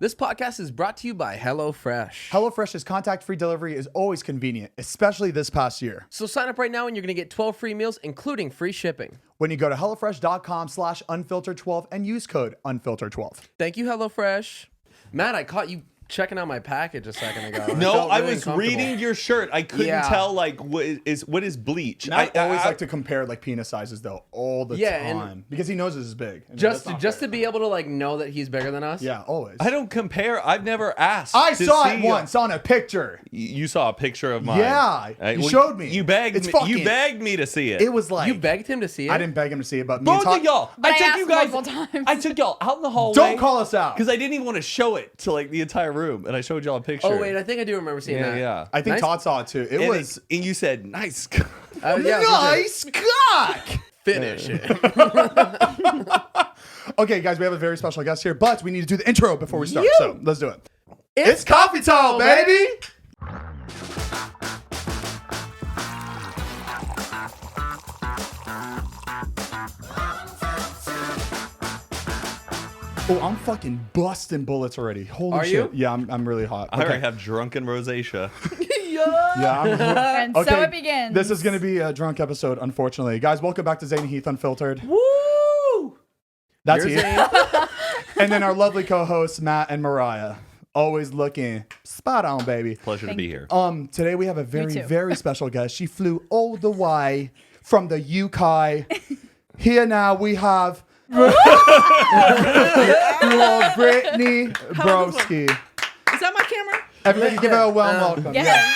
This podcast is brought to you by HelloFresh. HelloFresh's contact-free delivery is always convenient, especially this past year. So sign up right now and you're going to get 12 free meals, including free shipping. When you go to HelloFresh.com/unfiltered12 and use code unfiltered12. Thank you, HelloFresh. Matt, I caught you checking out my package a second ago. No, I was reading your shirt. I couldn't tell like what is bleach. I always like to compare like penis sizes though all the time because he knows this is big. Just to be able to like know that he's bigger than us. Yeah, always. I don't compare. I've never asked. I saw it once on a picture. You saw a picture of mine. Yeah, you showed me. You begged me. You begged me to see it. It was like you begged him to see it. I didn't beg him to see it, but both of y'all. But I took you guys. I took y'all out in the hallway. Don't call us out because I didn't even want to show it to like the entire room, and I showed y'all a picture. Oh wait, I think I do remember seeing that. Yeah. I think Todd saw it too. It was, and you said nice. Nice cock. Finish it. Okay, guys, we have a very special guest here, but we need to do the intro before we start. So let's do it. It's coffee time, baby. Oh, I'm fucking busting bullets already. Holy Are shit. you? Yeah, I'm really hot. I already have drunken rosacea. Yeah, And so it begins. This is going to be a drunk episode, unfortunately. Guys, welcome back to Zane and Heath Unfiltered. Woo! That's You're Heath. And then our lovely co-hosts, Matt and Mariah. Always looking spot on, baby. Pleasure to be here. Today we have a very, too. very special guest. She flew all the way from the UK. Here now we have Brittany Broski. Is that my camera? Everybody give her a warm welcome. Yeah.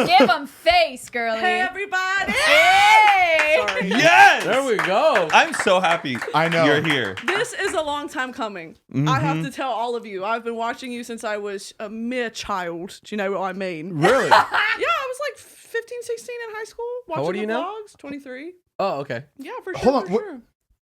Give them face, girly. Hey, everybody. Hey. Sorry. Yes! There we go. I'm so happy I know. you're here. This is a long time coming. I have to tell all of you. I've been watching you since I was a mere child. Do you know what I mean? Really? Yeah, I was like 15, 16 in high school. Watching old are the you now? vlogs. 23. Oh, okay. Yeah, for sure. Hold on, for what- sure.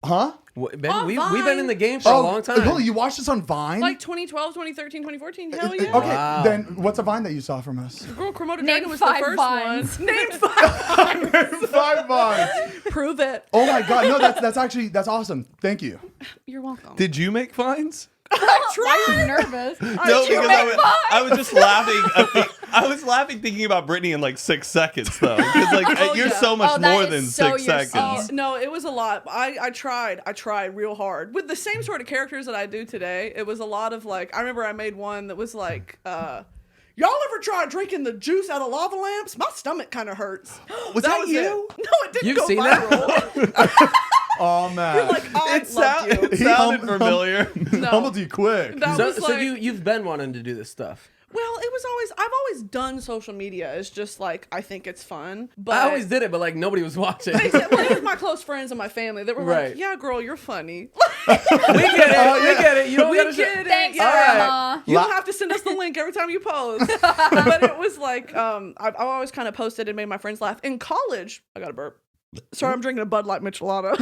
Huh? Ben, On we've been in the Vine. game for a long time. Hold on, you watched this on Vine? Like 2012, 2013, 2014. Hell yeah. Okay, Wow. then what's a Vine that you saw from us? Girl, Komodo Name Dragon was the 5 first vines. one. Name 5. 5 Vines. Prove it. Oh my God, no, that's awesome. Thank you. You're welcome. Did you make vines? Why are you nervous? No, you because make I was just laughing. I was laughing thinking about Brittany in like 6 seconds though, because like you're yeah. so much Oh, that more is than so 6 your seconds. scene. No, it was a lot. I tried real hard with the same sort of characters that I do today. It was a lot of like, I remember I made one that was like, y'all ever try drinking the juice out of lava lamps? My stomach kind of hurts. Was that you? It. No, it didn't You've go seen that? viral. Oh man. You're like, I It love you. sounded familiar. No. Humbled you quick. That So, was so like, you've been wanting to do this stuff. well, it was always, I've always done social media. It's just like, I think it's fun. But I always did it, but like nobody was watching. Well, it was my close friends and my family that were Right. like, yeah, girl, you're funny. We get it. We get it. You don't We gotta get it. Thanks, Yeah. Grandma. You don't have to send us the link every time you post. But it was like, I always kind of posted and made my friends laugh. In college, I got a burp. Sorry, I'm drinking a Bud Light Michelada.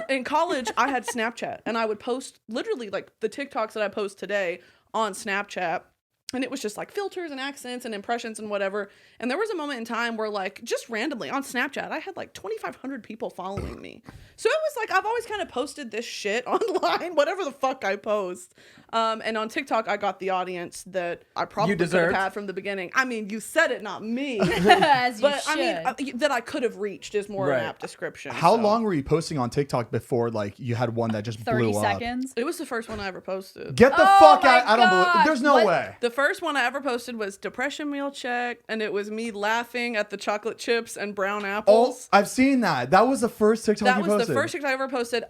In college, I had Snapchat, and I would post literally like the TikToks that I post today on Snapchat. And it was just like filters and accents and impressions and whatever. And there was a moment in time where like just randomly on Snapchat, I had like 2,500 people following me. So it was like, I've always kind of posted this shit online, whatever the fuck I post. And on TikTok, I got the audience that I probably could have deserved. had from the beginning. I mean, you said it, not me. As you But should. I mean, that I could have reached is more Right. an apt description. How so. long were you posting on TikTok before like you had one that just 30 blew up? seconds. It was the first one I ever posted. Get the Oh fuck my out! I don't believe. God. There's no What? way. The first one I ever posted was depression meal check, and it was me laughing at the chocolate chips and brown Oh, apples. I've seen that. That was the first TikTok That you was posted. the first TikTok I ever posted.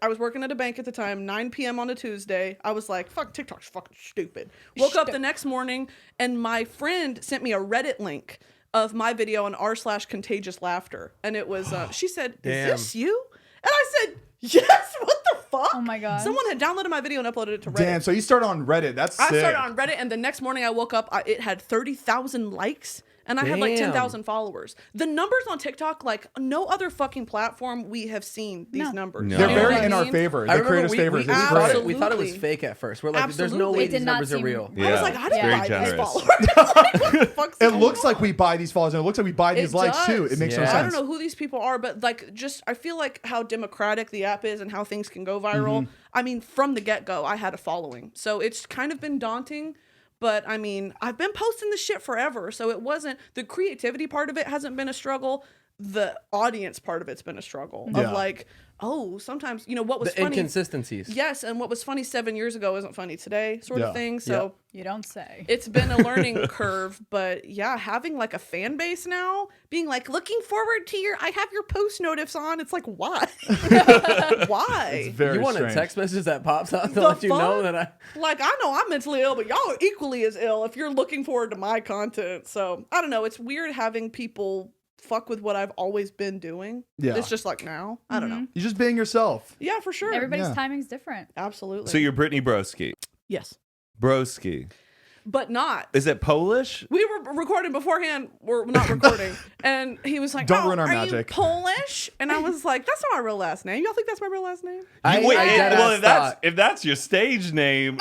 I was working at a bank at the time, 9 p.m. on a Tuesday. I was like, fuck, TikTok's fucking stupid. Woke up the next morning, and my friend sent me a Reddit link of my video on r/contagious laughter. And it was, she said, is Damn. this you? And I said, yes, what the fuck? Oh my God. Someone had downloaded my video and uploaded it to Reddit. Damn. So you started on Reddit. That's sick. I started on Reddit, and the next morning I woke up, it had 30,000 likes and I had like Damn. 10,000 followers. The numbers on TikTok, like no other fucking platform we have seen these numbers. No. They're You know very what I in our mean? favor. I The remember creators' we, favors. we, It's thought great. it, we thought it was Absolutely. fake at first. We're like, there's no Absolutely. way It these did not numbers are seem- real. I was like, I didn't very buy generous. these followers. Like, what the fuck's It going looks like on? we buy these followers, and it looks like we buy these It likes too. does. It makes no Yeah. sense. I don't know who these people are, but like, just I feel like how democratic the app is and how things can go viral. I mean, from the get go, I had a following, so it's kind of been daunting. But I mean, I've been posting this shit forever, so it wasn't the creativity part of it hasn't been a struggle. The audience part of it's been a struggle Yeah. of like, oh, sometimes what was The funny. inconsistencies. Yes, and what was funny 7 years ago isn't funny today, sort Yeah. of thing. So. You don't say. It's been a learning curve, but yeah, having like a fan base now, being like looking forward to I have your post notifs on. It's like, why? Why? Very You want strange. a text message that pops out to The let you know fuck? that I. Like, I know I'm mentally ill, but y'all are equally as ill if you're looking forward to my content. So I don't know. It's weird having people fuck with what I've always been doing. Yeah. It's just like now. I don't know. You're just being yourself. Yeah, for sure. Everybody's Yeah. timing's different. Absolutely. So you're Brittany Broski. yes, Broski. but not. Is it Polish? We were recording beforehand. We're not recording. And he was like, Don't "Oh, ruin our are magic." you Polish?" And I was like, "That's not my real last name. Y'all think that's my real last name?" Wait, well, deadass if that's thought. if that's your stage name,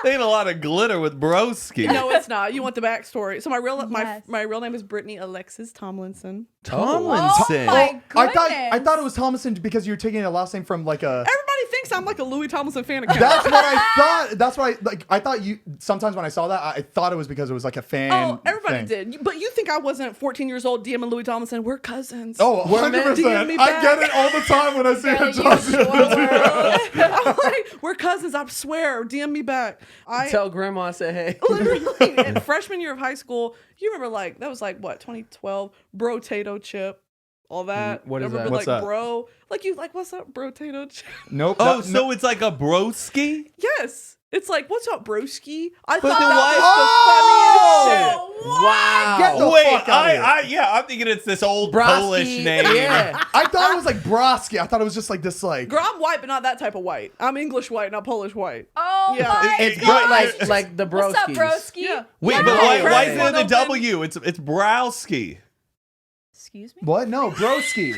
they ain't a lot of glitter with Broski. No, it's not. You want the backstory. So my real Yes. my real name is Brittany Alexis Tomlinson. Tomlinson. Oh my I goodness. thought it was Tomlinson because you were taking a last name from like a. Everybody thinks I'm like a Louis Tomlinson fan account. That's what I thought. That's why. Like I thought you. Sometimes when I saw that, I thought it was because it was like a fan. Oh, everybody thing. did. But you think I wasn't 14 years old DMing Louis Tomlinson? We're cousins. Oh, We're meant to 100%. DM me I get back. it all the time when I see Girl, her you talking. sure were. I'm like, we're cousins. I swear. DM me back. I Tell grandma I said hey. literally in freshman year of high school. You remember like that was like what 2012 Bro-tato chip. All that. What is I remember, that? What's like that? bro, like you like what's up, bro-tato chip? Nope. Oh, that- so it's like a broski? Yes, it's like what's up, broski? I But thought then that why- was the funniest shit. Wow. Get the Wait, fuck outta here. I'm thinking it's this old Broski, Polish name. Yeah. I thought it was like Broski. I thought it was just like this like. Girl, I'm white, but not that type of white. I'm English white, not Polish white. Oh Yeah. my It's gosh. like the broskies. What's up, broski? Yeah. Wait, Yeah. but why Press is there one the open. W? It's Browski. Excuse me? What? No, broski.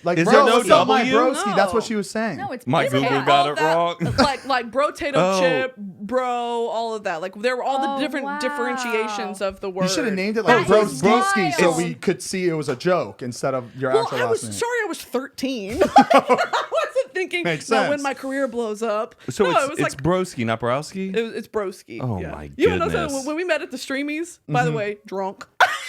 Like, Is bro, there no what's up, my W? broski? That's what No. she was saying. No, it's My it's Google chaos. got All it of that, wrong. like bro-tato Oh. chip, bro, all of that. Like there were all the Oh, different wow. differentiations of the word. You should have named it like That is broski, so wild. we could see it was a joke instead of your Well, actual I was last name. sorry, I was 13. I wasn't thinking. Makes Now, when sense. my career blows up. So no, it's it was it's like broski, not Browski? it's broski. Oh yeah. my You know, so goodness. when we met at the Streamies, by the way, drunk.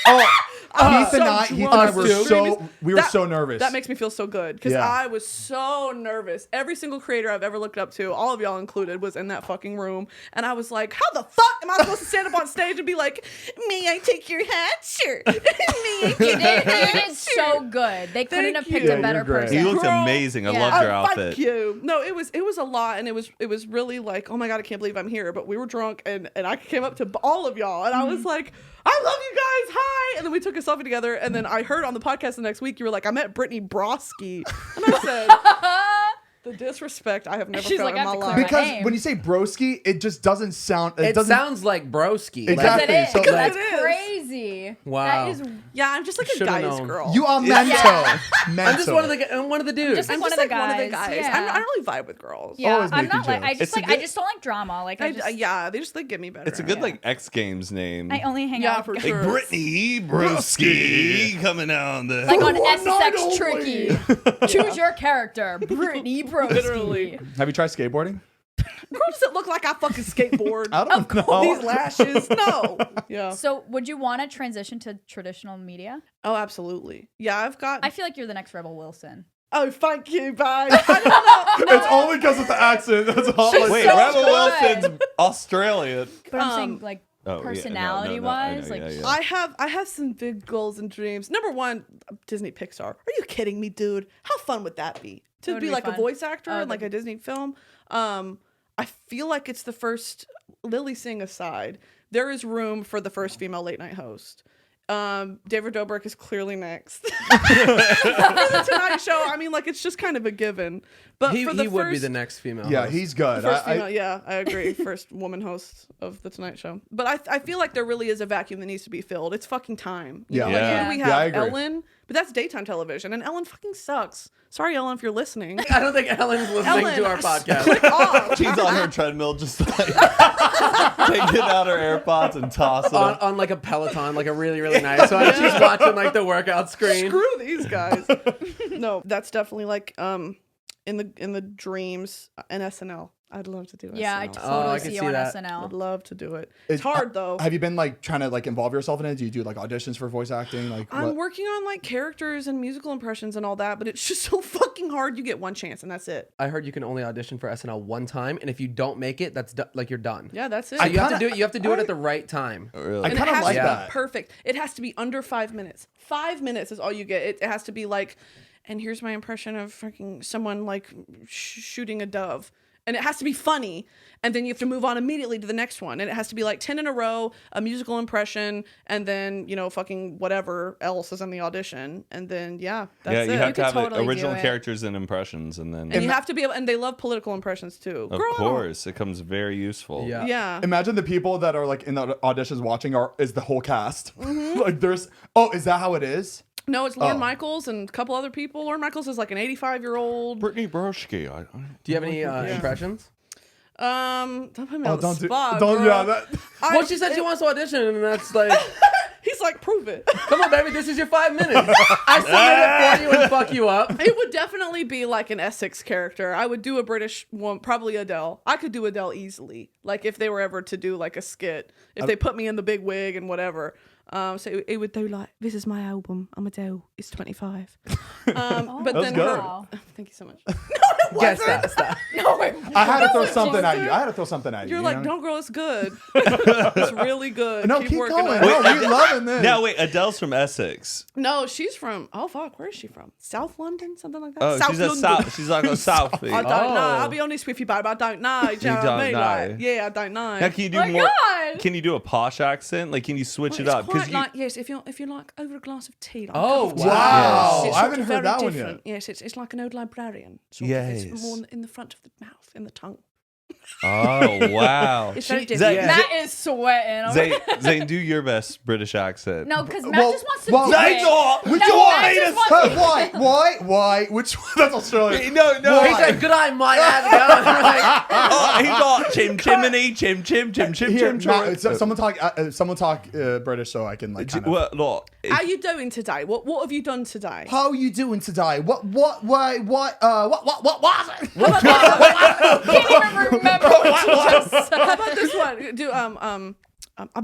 Oh, I Heath was and so I, Heath and drunk I at were the so Streamies. we were That- so nervous. That makes me feel so good because Yeah. I was so nervous. Every single creator I've ever looked up to, all of y'all included, was in that fucking room, and I was like, "How the fuck am I supposed to stand up on stage and be like, may I take your hat, sir? May I You take your did, you hat, did sir?" so good. They couldn't have picked you. a Yeah, better you're great. person. You looked Girl. amazing. I Yeah. loved your Oh, outfit. thank you. No, it was a lot, and it was really like, oh my god, I can't believe I'm here. But we were drunk, and I came up to all of y'all, and I was like, I love you guys, hi. And then we took a selfie together, and then I heard on the podcast the next week you were like, I met Brittany Broski, and I said, the disrespect I have never She's felt like, I in my have to clear life. my because name. when you say broski, it just doesn't sound. It doesn't. sounds like broski. Exactly. It is. So, That's it is. crazy. Wow. That is Yeah, I'm just like a Should've guy's known. girl. You are Yeah. mental. Mental. I'm just one of the dudes. Just like I'm one just of the like one of the guys, guys. yeah. I don't really vibe with girls. Yeah, Always I'm making not like I jokes. just It's a like I good- just don't like drama. Like I just Yeah, they just like get me better. It's a good Yeah. like X Games name. I only hang Yeah, out for with sure. Like Brittany Broski coming on the. like on one night SSX only. Tricky. Choose your character, Brittany Broski. Literally. Have you tried skateboarding? Girl, does it look like I fucking skateboard? I don't know. These lashes, no. Yeah. So, would you want to transition to traditional media? Oh, absolutely. Yeah, I've got. I feel like you're the next Rebel Wilson. Oh, thank you, babe. I don't know. It's only because of the accent. That's all. She's Wait, so Rebel good. Wilson's Australian. But I'm saying like Oh, yeah, no, personality no, I wise, know, like yeah, yeah. I have some big goals and dreams. Number one, Disney Pixar. Are you kidding me, dude? How fun would that be? To That would be be like fun. a voice actor Oh, in like that'd a Disney film. I feel like it's the first, Lily Singh aside, there is room for the first female late night host. David Dobrik is clearly next. For the Tonight Show, I mean, like, it's just kind of a given. But He for the would be first- the next female. Yeah, host. he's good. First female, yeah, I agree. First woman host of the Tonight Show. But I feel like there really is a vacuum that needs to be filled. It's fucking time. You know, Yeah. like, Yeah. who do we Yeah, I have? agree. Ellen, but that's daytime television, and Ellen fucking sucks. Sorry, Ellen, if you're listening. I don't think Ellen's listening to our podcast. Click off. She's on her treadmill, just like taking out her AirPods and tossing them. on like a Peloton, like a really, really nice one. She's watching like the workout screen. Screw these guys. No, that's definitely like in the dreams and SNL. I'd love to do SNL. Yeah, I I totally can see you see on that. I'd SNL. love to do it. It's hard though. Have you been like trying to like involve yourself in it? Do you do like auditions for voice acting? Like I'm what? working on like characters and musical impressions and all that, but it's just so fucking hard. You get one chance and that's it. I heard you can only audition for SNL one time, and if you don't make it, that's like you're done. Yeah, that's it. So you have to kinda- do it. You have to do it at the right time. Really? I And kind it of has like to be that. perfect. It has to be under 5 minutes. 5 minutes is all you get. It has to be like, and here's my impression of fucking someone like shooting a dove. And it has to be funny. And then you have to move on immediately to the next one. And it has to be like 10 in a row, a musical impression, and then, you know, fucking whatever else is in the audition. And then, yeah, that's Yeah, it. you have to could have totally do original it. characters and impressions, and then and you have to be able, and they love political impressions too. of Girl. course it comes very useful. Yeah. Yeah. Imagine the people that are like in the auditions watching is the whole cast. Mm-hmm. Like there's is that how it is? No, it's Lorne Oh. Michaels and a couple other people. Lorne Michaels is like an 85-year-old. Brittany Broski. Do you have any impressions? Don't put me on the Don't spot, don't girl. yeah that. Well, she said she wants to audition, and that's like, He's like, prove it. come on, baby, this is your 5 minutes. I submit it for you and fuck you up. It would definitely be like an Essex character. I would do a British one, probably Adele. I could do Adele easily. Like if they were ever to do like a skit, if they put me in the big wig and whatever. So it would do like, this is my album. I'm Adele. It's 25. But then good. her. Wow. Thank you so much. Guess that. Stop. No, wait. I had to throw something at you. I had to throw something at you. You're you like, know? no, girl, it's good. It's really good. No, keep working going. on it. No, we loving this. Now wait, Adele's from Essex. No, she's from. Oh fuck, where is she from? South London, something like that. Oh, South she's a London. south. She's like a southie. I don't Oh. know. I'll be honest with you, babe. I don't know. Do you know what I don't mean? know. Like, yeah, I don't know. Now, can you do My more? God. Can you do a posh accent? Like, can you switch it It's up? quite you, like yes, if you're like over a glass of tea. Like Oh, a cup of tea. wow. It's I sort haven't of heard very that one different. yet. Yes, it's like an old librarian. Sort of. Yes. It's more in the front of the mouth, in the tongue. oh wow. It's very Zane, different. Matt is sweating. Zane, do your best British accent. No, because Matt Well- just wants to well- do Zane's it. Which No, one? Matt just wants to- Why? Which one? That's Australian. No. He said, "Good eye, my ass." I'm like, Oh, he's all chim chimney, chim Here, chim. Matt, someone talk British so I can like. Kind of. Well, look, How you doing today? What have you done today? How are you doing today? What was it? Can't even remember what you just said. How about this one? Do I'm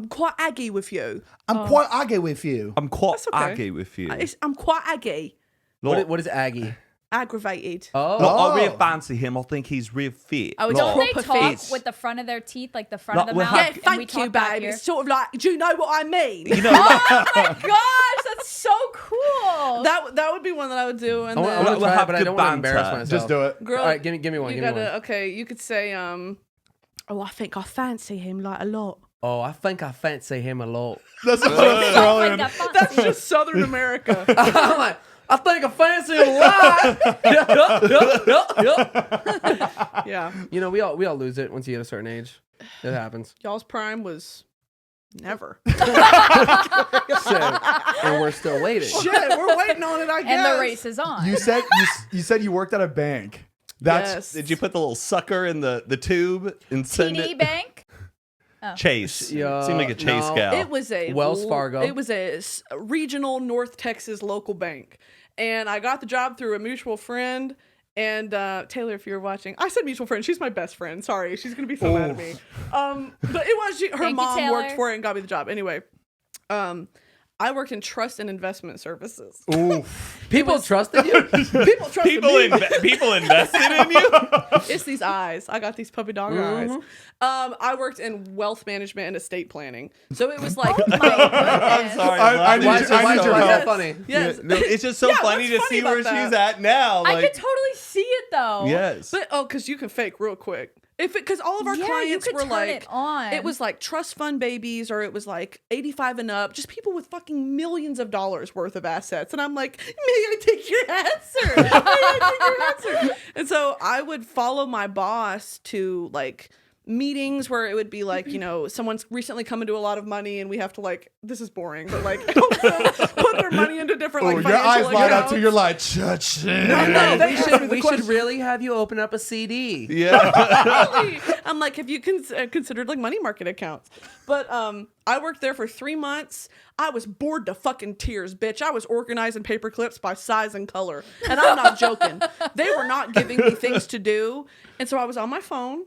quite aggy with you. I'm quite aggy with you. I'm quite That's okay. aggy with you. I'm quite aggy, Look, what is Aggie? aggravated. Oh, look, I really Oh. fancy him. I think he's real fit. Oh, it's Look, Don't they proper talk feet. with the front of their teeth, like the front Like, of the we'll mouth? have- Yeah, and we thank you, talk back babe. here? It's sort of like, do you know what I mean? you know, Oh my gosh, that's so cool. that would be one that I would do. And I then, want to We'll try, have but I good don't want to embarrass banter. myself. Just do it. girl, All right, give me one. you Give me gotta. one. Okay, you could say, oh, I think I fancy him like a lot. Oh, I think I fancy him a lot. That's Like Australian. that fancy. That's just Southern America. I'm like, I think I fancy him a lot. Yeah, You know, we all lose it once you hit a certain age. It happens. y'all's prime was never. So, and we're still waiting. Shit, we're waiting on it. I guess. And the race is on. You said you worked at a bank. That's Yes. did you put the little sucker in the tube and send TD it? Bank? Chase. Yeah, Seemed like a Chase no. gal. It was a Wells Fargo. It was a regional North Texas local bank, and I got the job through a mutual friend. And Taylor, if you're watching, I said mutual friend. She's my best friend. Sorry, she's gonna be so mad at me. But it was her Thank you, mom worked Taylor. for it and got me the job. Anyway, I worked in trust and investment services. People trusted you? People trusted people me. people invested in you. It's these eyes. I got these puppy dog eyes. I worked in wealth management and estate planning. So it was like, Oh my I'm goodness. sorry. I need Why you- is it- I why need is your that help. funny? yes. No, it's just so Yeah, funny what's to see funny where about she's that? at now. I Like, could totally see it though. yes. But because you can fake real quick. Because all of our Yeah, you clients could were turn like, it on. it was like trust fund babies, or it was like 85 and up, just people with fucking millions of dollars worth of assets. And I'm like, may I take your answer? May I take your answer? And so I would follow my boss to like meetings where it would be like, you know, someone's recently come into a lot of money and we have to like, this is boring, but like help them put their money into different like your eyes financial light up accounts. too. You're like, cha-ching. No, they asked me the We should question. really have you open up a CD. Yeah. I'm like, have you considered like money market accounts? But I worked there for 3 months. I was bored to fucking tears, bitch. I was organizing paper clips by size and color. And I'm not joking. They were not giving me things to do. And so I was on my phone.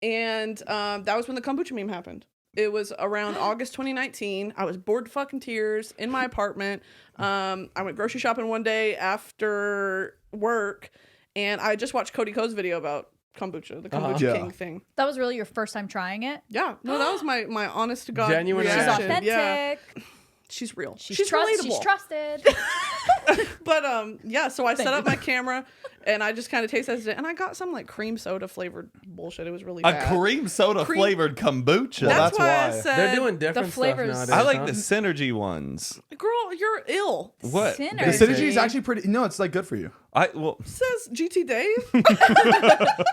And that was when the kombucha meme happened. It was around August 2019. I was bored to fucking tears in my apartment. I went grocery shopping one day after work. And I just watched Cody Ko's video about kombucha, the kombucha Yeah. king thing. That was really your first time trying it? Yeah, no, that was my honest to God Genuine She's reaction. reaction. authentic. Yeah, she's real. She's relatable. She's trusted. But yeah, so I set up my camera and I just kind of taste tested it, and I got some like cream soda flavored bullshit. It was really A bad. cream soda flavored kombucha. That's that's why I why. said They're doing different stuff flavors. nowadays. I like huh? the synergy ones. Girl, you're ill. What? The Sinners. synergy is actually pretty. No, it's like good for you. Says GT Dave.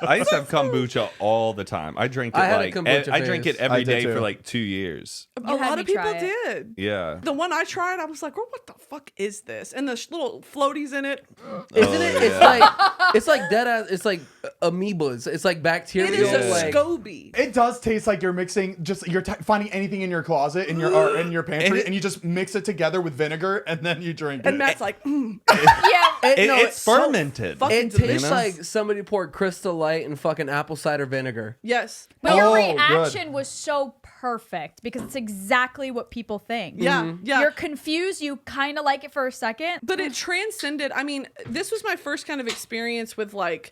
I used to have kombucha all the time. I drink it I had a like kombucha I drink it phase. every I did day for too. like 2 years. A You had lot me of people try it. did. Yeah. The one I tried, I was like, girl, what the fuck is this? And the little floaties in it. Isn't it? It's like dead ass. It's like amoebas. It's like bacteria. It is a like, SCOBY. It does taste like you're mixing. You're finding anything in your closet in your or in your pantry, and you just mix it together with vinegar, and then you drink it. And Matt's like, Yeah. It's fermented. fucking It tastes delicious. like somebody poured Crystal Light and fucking apple cider vinegar. Yes. But your Oh, reaction was so perfect because it's exactly what people think. Yeah. Yeah. You're confused. You kind of like it for a second. But it transcended. I mean, this was my first kind of experience with like,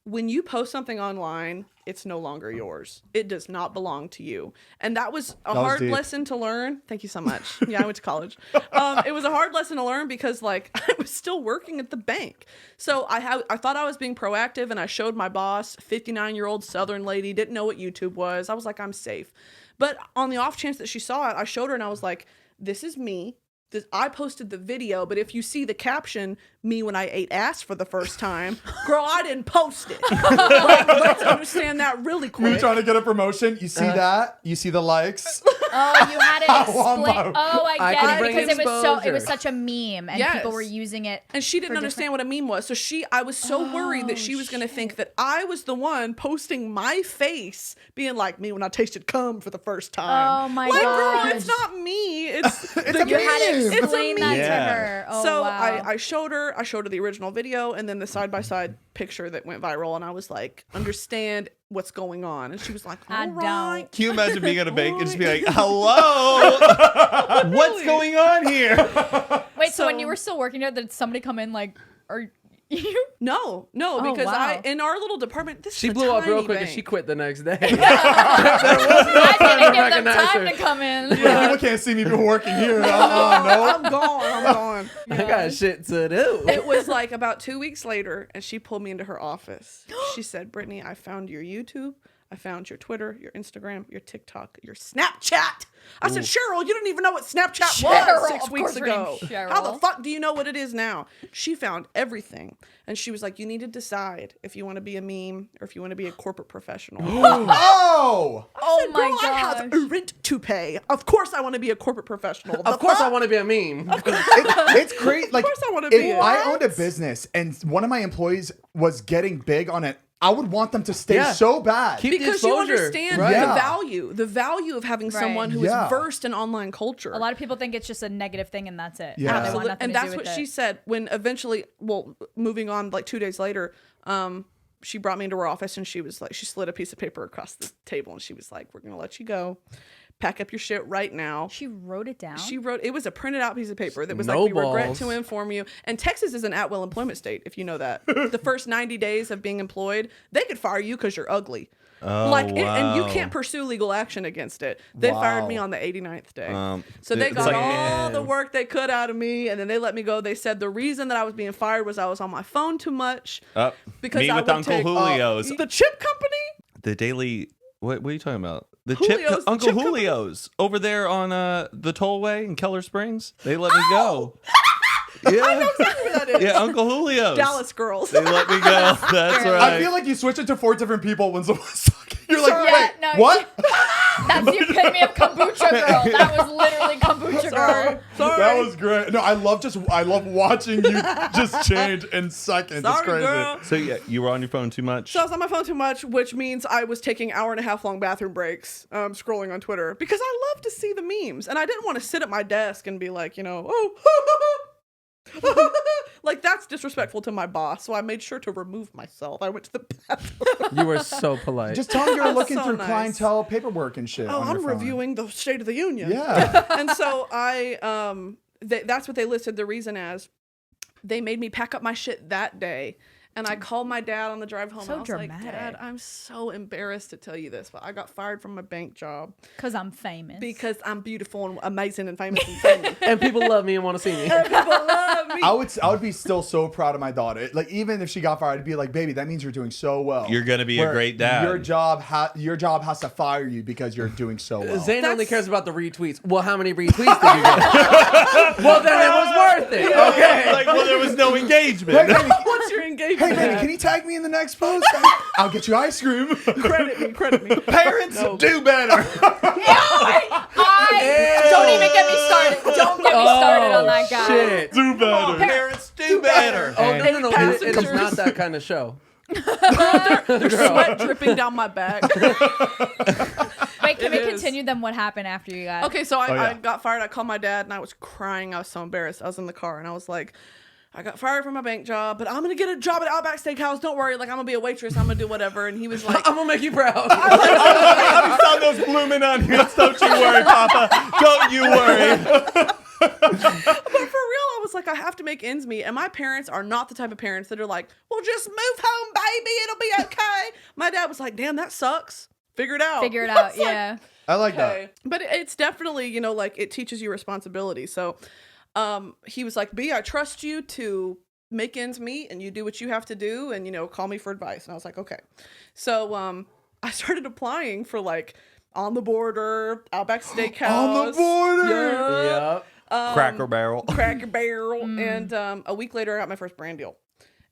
when you post something online, it's no longer yours. It does not belong to you. And that was a was hard deep. lesson to learn. Thank you so much. Yeah, I went to college. It was a hard lesson to learn because like I was still working at the bank. So I thought I was being proactive, and I showed my boss, 59-year-old Southern lady, didn't know what YouTube was. I was like, I'm safe. But on the off chance that she saw it, I showed her and I was like, this is me. I posted the video, but if you see the caption, me when I ate ass for the first time, girl, I didn't post it. Let's understand that really we were quick. trying to get a promotion. You see that? You see the likes? Oh, you had it explain. Wombo. Oh, I I can get it bring because it was exposure. such a meme and Yes. people were using it. And she didn't for understand what a meme was. So I was so worried that she was going to think that I was the one posting my face, being like me when I tasted cum for the first time. Oh my like, gosh. girl, it's not me. It's a You had to meme. explain that meme. to her. Oh, so wow. I showed her the original video and then the side-by-side picture that went viral, and I was like, understand what's going on. And she was like, I all right. Can you imagine being at a bank and just be like, hello? What's going on here? Wait, so when so- you were still working there, did somebody come in like, are you? No, Oh, because wow. in our little department, this She is a blew up real tiny quick bank. and she quit the next day. I didn't give them recognize time her. to come in. People can't see me been working here. No. I'm gone. I got shit to do. It was like about 2 weeks later, and she pulled me into her office. She said, Brittany, I found your YouTube. I found your Twitter, your Instagram, your TikTok, your Snapchat. I said, Cheryl, you didn't even know what Snapchat Cheryl, was 6 of weeks course her ago. name's Cheryl. How the fuck do you know what it is now? She found everything. And she was like, you need to decide if you want to be a meme or if you want to be a corporate professional. Oh! Oh Girl, my I have gosh. a rent to pay. Of course I want to be a corporate professional. Of course I want to be a meme. It's great. Like, course I wanna if be it. I owned a business and one of my employees was getting big on it, I would want them to stay Yeah. so bad. Keep the because you exposure, understand right? Yeah. the value of having Right. someone who is Yeah. versed in online culture. A lot of people think it's just a negative thing and that's it. Yeah. And they want Absolutely. nothing And to do that's with what it. she said when eventually, well, moving on like 2 days later, she brought me into her office and she was like, she slid a piece of paper across the table and she was like, we're going to let you go. Pack up your shit right now. She wrote it down. She wrote, it was a printed out piece of paper that was No like, we regret balls. to inform you. And Texas is an at-will employment state, if you know that. The first 90 days of being employed, they could fire you because you're ugly. Oh, and you wow. can't pursue legal action against it. They fired me Wow. on the 89th day. So it's they got like, all man. the work they could out of me, and then they let me go. They said the reason that I was being fired was I was on my phone too much. Because meet I with would Uncle take, Julio's. the chip company. the daily. What are you talking about? The Julio's, the Uncle chip company. Julio's over there on the tollway in Keller Springs. They let me go. Yeah, Exactly what that is. yeah, Uncle Julio's. Dallas girls. They let me go. That's right. I feel like you switch it to 4 different people when someone's talking. You're like, Yeah, wait, no, what? That's the epitome of kombucha girl. That was literally kombucha girl. Sorry. That was great. No, I love watching you just change in seconds. It's Sorry, crazy. girl. So yeah, you were on your phone too much. So I was on my phone too much, which means I was taking hour-and-a-half long bathroom breaks, scrolling on Twitter because I love to see the memes, and I didn't want to sit at my desk and be like, like that's disrespectful to my boss. So I made sure to remove myself. I went to the bathroom. You were so polite. Just tell them you're looking So through nice. clientele paperwork and shit. Oh, on your I'm phone. reviewing the State of the Union. Yeah. And so that's what they listed the reason as. They made me pack up my shit that day. And I called my dad on the drive home. So and I was dramatic. like, Dad, I'm so embarrassed to tell you this, but I got fired from my bank job Because I'm famous. because I'm beautiful and amazing and famous and funny. And people love me and want to see me. And people love me. I would be still so proud of my daughter. Like even if she got fired, I'd be like, baby, that means you're doing so well. You're gonna be a Where great dad. Your job has to fire you because you're doing so well. Zane only That's- cares about the retweets. Well, how many retweets did you get? Well, then it was worth it. Okay. Like, well, there was no engagement. Hey, baby, What's your engagement? hey, baby, at? can you tag me in the next post? I'll get you ice cream. Credit me. Parents, do better. Don't even get me started. Don't get me started on that guy. Shit. Do better. Parents do better. Oh, no. It is Passengers. not that kind of show. Sweat dripping down my back. Wait, can we It is. continue then what happened after you got Okay, so I yeah. got fired. I called my dad and I was crying. I was so embarrassed. I was in the car and I was like, I got fired from my bank job, but I'm gonna get a job at Outback Steakhouse. Don't worry, like I'm gonna be a waitress. I'm gonna do whatever. And he was like, I'm gonna make you proud. I saw those blooming onions. Don't you worry, Papa. Don't you worry. but for real, I was like, I have to make ends meet. And my parents are not the type of parents that are like, well, just move home, baby. It'll be okay. My dad was like, damn, that sucks. Figure it out. Figure it I out, was like, yeah. I like okay. that. But it's definitely, like it teaches you responsibility. So he was like, B, I trust you to make ends meet and you do what you have to do and, call me for advice. And I was like, okay. So I started applying for like On the Border, Outback Steakhouse. On the border. Yep. Cracker Barrel. Cracker Barrel. And a week later, I got my first brand deal.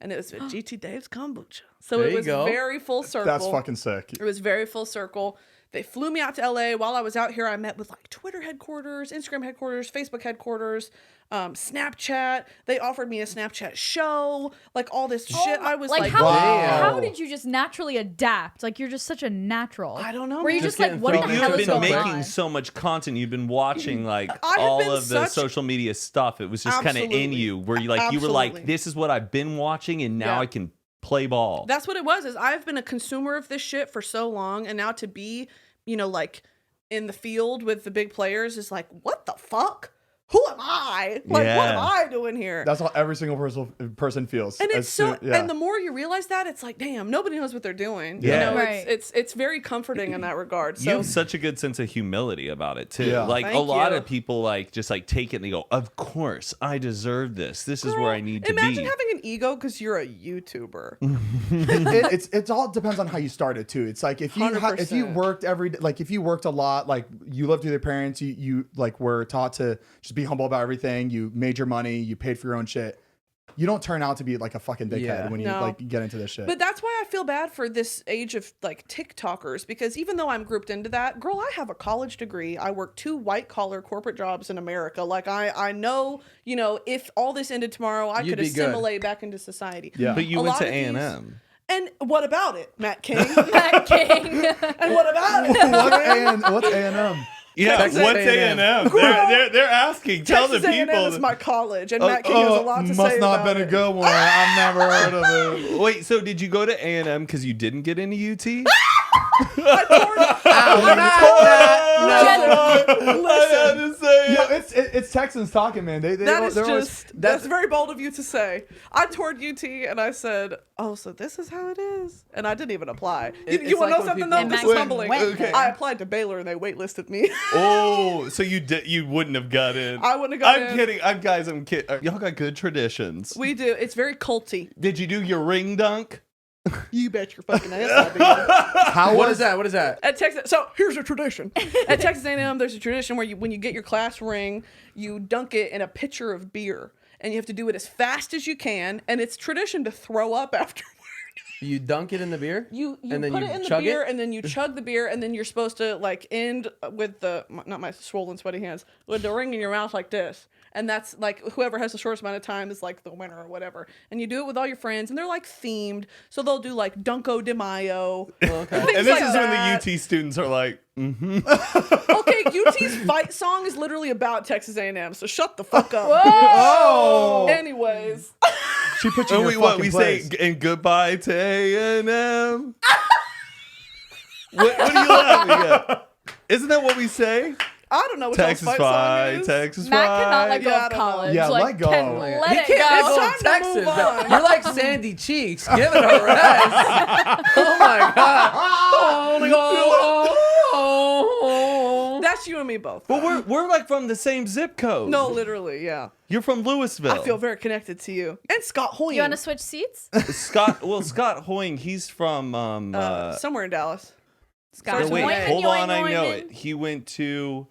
And it was at GT Dave's Kombucha. So There it you was go. very full circle. That's fucking sick. It was very full circle. They flew me out to LA. While I was out here, I met with like Twitter headquarters, Instagram headquarters, Facebook headquarters, Snapchat. They offered me a Snapchat show, like all this shit. I was like, how, wow. how did you just naturally adapt? Like you're just such a natural. I don't know. Were you man. just like, getting what thrown the You hell have is been going making on? so much content. You've been watching like I have all been of the such- social media stuff. It was just kind of in Absolutely. you, where you were like, Absolutely. this is what I've been watching, and now Yeah. I can play ball. That's what it was. Is I've been a consumer of this shit for so long, and now to be, like in the field with the big players is like, what the fuck? Who am I? Like, what am Yeah. I doing here? That's how every single person feels. And as it's so, soon- yeah. and the more you realize that, it's like, damn, nobody knows what they're doing. Yeah. Right. It's very comforting in that regard. So You have such a good sense of humility about it too. Yeah. Like a Thank lot you. of people just take it and they go, "Of course, I deserve this. This is where I need to imagine be." having an ego because you're a YouTuber. It's all depends on how you started too. It's like if you 100%. worked every day, like if you worked a lot, like you lived with your parents, you like were taught to just be humble about everything. You made your money, you paid for your own shit. You don't turn out to be like a fucking dickhead Yeah. when you No. like get into this shit. But that's why I feel bad for this age of like TikTokers, because even though I'm grouped into that, girl, I have a college degree. I work 2 white collar corporate jobs in America. Like I know, if all this ended tomorrow, I You'd could be good. assimilate back into society. Yeah. But you A went lot to of these- A&M. And what about it, Matt King? Matt King. And what about it? what's A&M? Yeah, Texas what's A&M? A&M? They're asking. Tell the Texas A&M people. is my college, and Matt King has a lot to must say not about been a it. good one. I've never heard of it. Wait, so did you go to A&M because you didn't get into UT? I had to say Yeah, it. it's Texans talking, man. They That is they're always- just, that's very bold of you to say. I toured UT and I said, oh, so this is how it is? And I didn't even apply. It's You want to like know when something people- though? And This Matt is King humbling. went Okay. there. I applied to Baylor and they waitlisted me. Oh, so you wouldn't have got in. I wouldn't have got in. I'm kidding. I'm kidding. Y'all got good traditions. We do. It's very culty. Did you do your ring dunk? You bet your fucking ass I did. How What was is that? What is that? At Texas, so here's a tradition. At Texas A&M, there's a tradition where when you get your class ring, you dunk it in a pitcher of beer, and you have to do it as fast as you can. And it's tradition to throw up afterward. You dunk it in the beer? You and then put you it in the chug beer, it? and then you chug the beer, and then you're supposed to like end with not my swollen sweaty hands, with the ring in your mouth like this. And that's like whoever has the shortest amount of time is like the winner or whatever. And you do it with all your friends, and they're like themed. So they'll do like Dunko de Mayo. Okay. And this is when the UT students are like, Okay, UT's fight song is literally about Texas A&M, so shut the fuck up. Oh, Anyways, she put you in and your what fucking we place. say, and goodbye to A&M. what are you laughing at? Isn't that what we say? I don't know what Texas y'all's fight fight, song is. Texas Matt cannot let fight. go Yeah, I of don't know. college. Yeah, like, let go. can let He it can't go. go It's to time to move Texas. on. You're like Sandy Cheeks. Give it a rest. Oh my God. Oh, That's you and me both. But we're like from the same zip code. No, literally, yeah. You're from Louisville. I feel very connected to you. And Scott Hoying. You want to switch seats? Scott Hoying, he's from somewhere in Dallas. Scott no, wait, Hoyman, hold yoing, on, I know yoing. it. He went to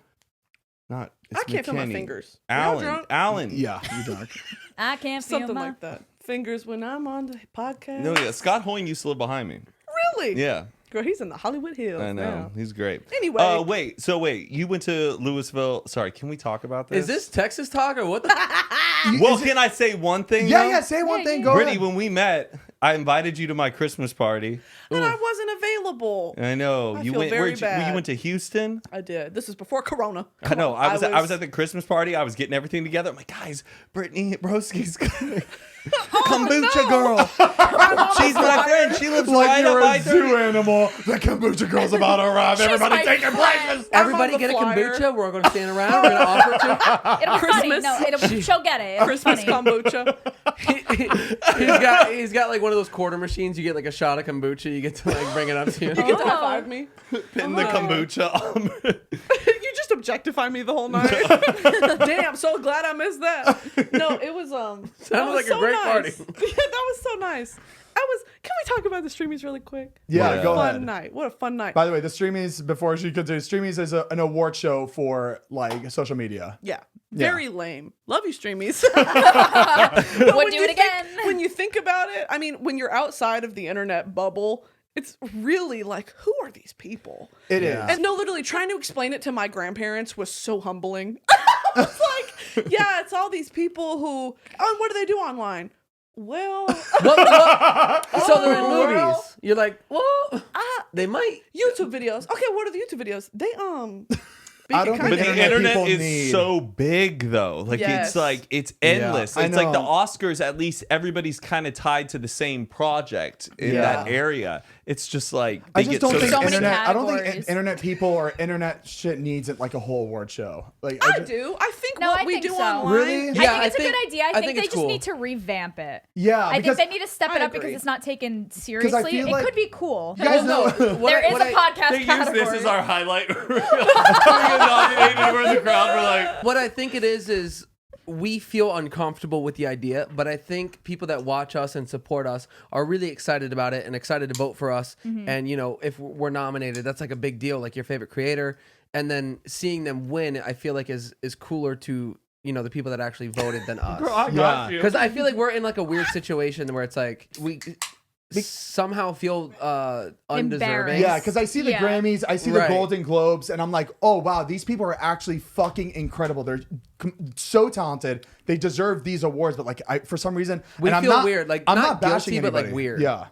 it's I can't feel my McKinney. fingers. Y'all drunk? Allen. Yeah, you drunk. I can't feel Something my... like that. Fingers when I'm on the podcast. No, yeah. Scott Hoying used to live behind me. Really? Yeah. Girl, he's in the Hollywood Hills. I know. now. He's great. Anyway. Wait. You went to Louisville. Sorry, can we talk about this? Is this Texas talk or what the? Well, can I say one thing? Yeah, though? yeah. Say one Yeah, thing. yeah. Go Brittany, ahead. when we met, I invited you to my Christmas party. And I wasn't available. I know. I you feel went very you bad. went to Houston? I did. This is before Corona. I know. Come on. I was at the Christmas party. I was getting everything together. I'm like, guys, Brittany Broski's coming. Kombucha girl. She's my friend. She lives Like right you're up a I-30. zoo animal. The kombucha girl's about to arrive. Everybody my taking friend. places. Everybody the get a flyer. kombucha. We're all going to stand around. We're going to offer it to. It'll be Christmas. funny. No, she'll get it. It'll Christmas be funny. kombucha. He's got like one of those quarter machines. You get like a shot of kombucha. You get to like bring it up to you. You get to Oh. high five me. Pin the kombucha. You just objectify me the whole night. Damn, so glad I missed that. No, it was Sounded like a great party. Yeah, that was so nice. Can we talk about the streamies really quick? Yeah, Yeah. go Fun ahead. night. What a fun night. By the way, the Streamies, before she continues, Streamies is an award show for like social media. Yeah. Very lame. Love you, streamies. Would When do you it again. When you think about it, I mean, when you're outside of the internet bubble, it's really like, who are these people? It is. Yeah. And no, literally trying to explain it to my grandparents was so humbling. I was like, yeah, it's all these people who, oh, and what do they do online? Well, So they're in Oh, well. movies. You're like, well, they might. YouTube videos. Okay, what are the YouTube videos? They I don't But think the Internet internet people is need- so big, though. Like Yes. it's like it's endless. I It's like the know. Oscars. At least everybody's kind of tied to the same project in Yeah. that area. It's just like I they just get don't so think So many internet. I don't think categories. internet people or internet shit needs it like a whole award show. Like I just- do. I think No, what I we think do so. online. Really? Yeah, I think it's a good idea. I think they it's just cool. need to revamp it. Yeah, I think because they need to step I it up agree. because it's not taken seriously. feel It like- could be cool. you guys know. There is a podcast They use category. this as our highlight. We're nominated. We're in the crowd. We're like, What I think it is we feel uncomfortable with the idea, but I think people that watch us and support us are really excited about it and excited to vote for us. And, you know, if we're nominated, that's like a big deal, like your favorite creator. And then seeing them win, I feel like is cooler to, you know, the people that actually voted than us. I got you. Because I feel like we're in like a weird situation where it's like we somehow feel undeserving. Embarrassed. Yeah, because I see the Yeah. Grammys, I see Right. the Golden Globes, and I'm like, oh wow, these people are actually fucking incredible. They're so talented. They deserve these awards, but like, for some reason, We and I'm feel not, weird, like, I'm not not bashing guilty, but, like, anybody. weird. Yeah,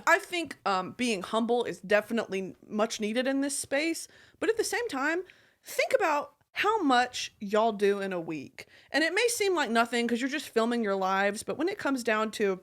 I think being humble is definitely much needed in this space. But at the same time, think about how much y'all do in a week. And it may seem like nothing because you're just filming your lives. But when it comes down to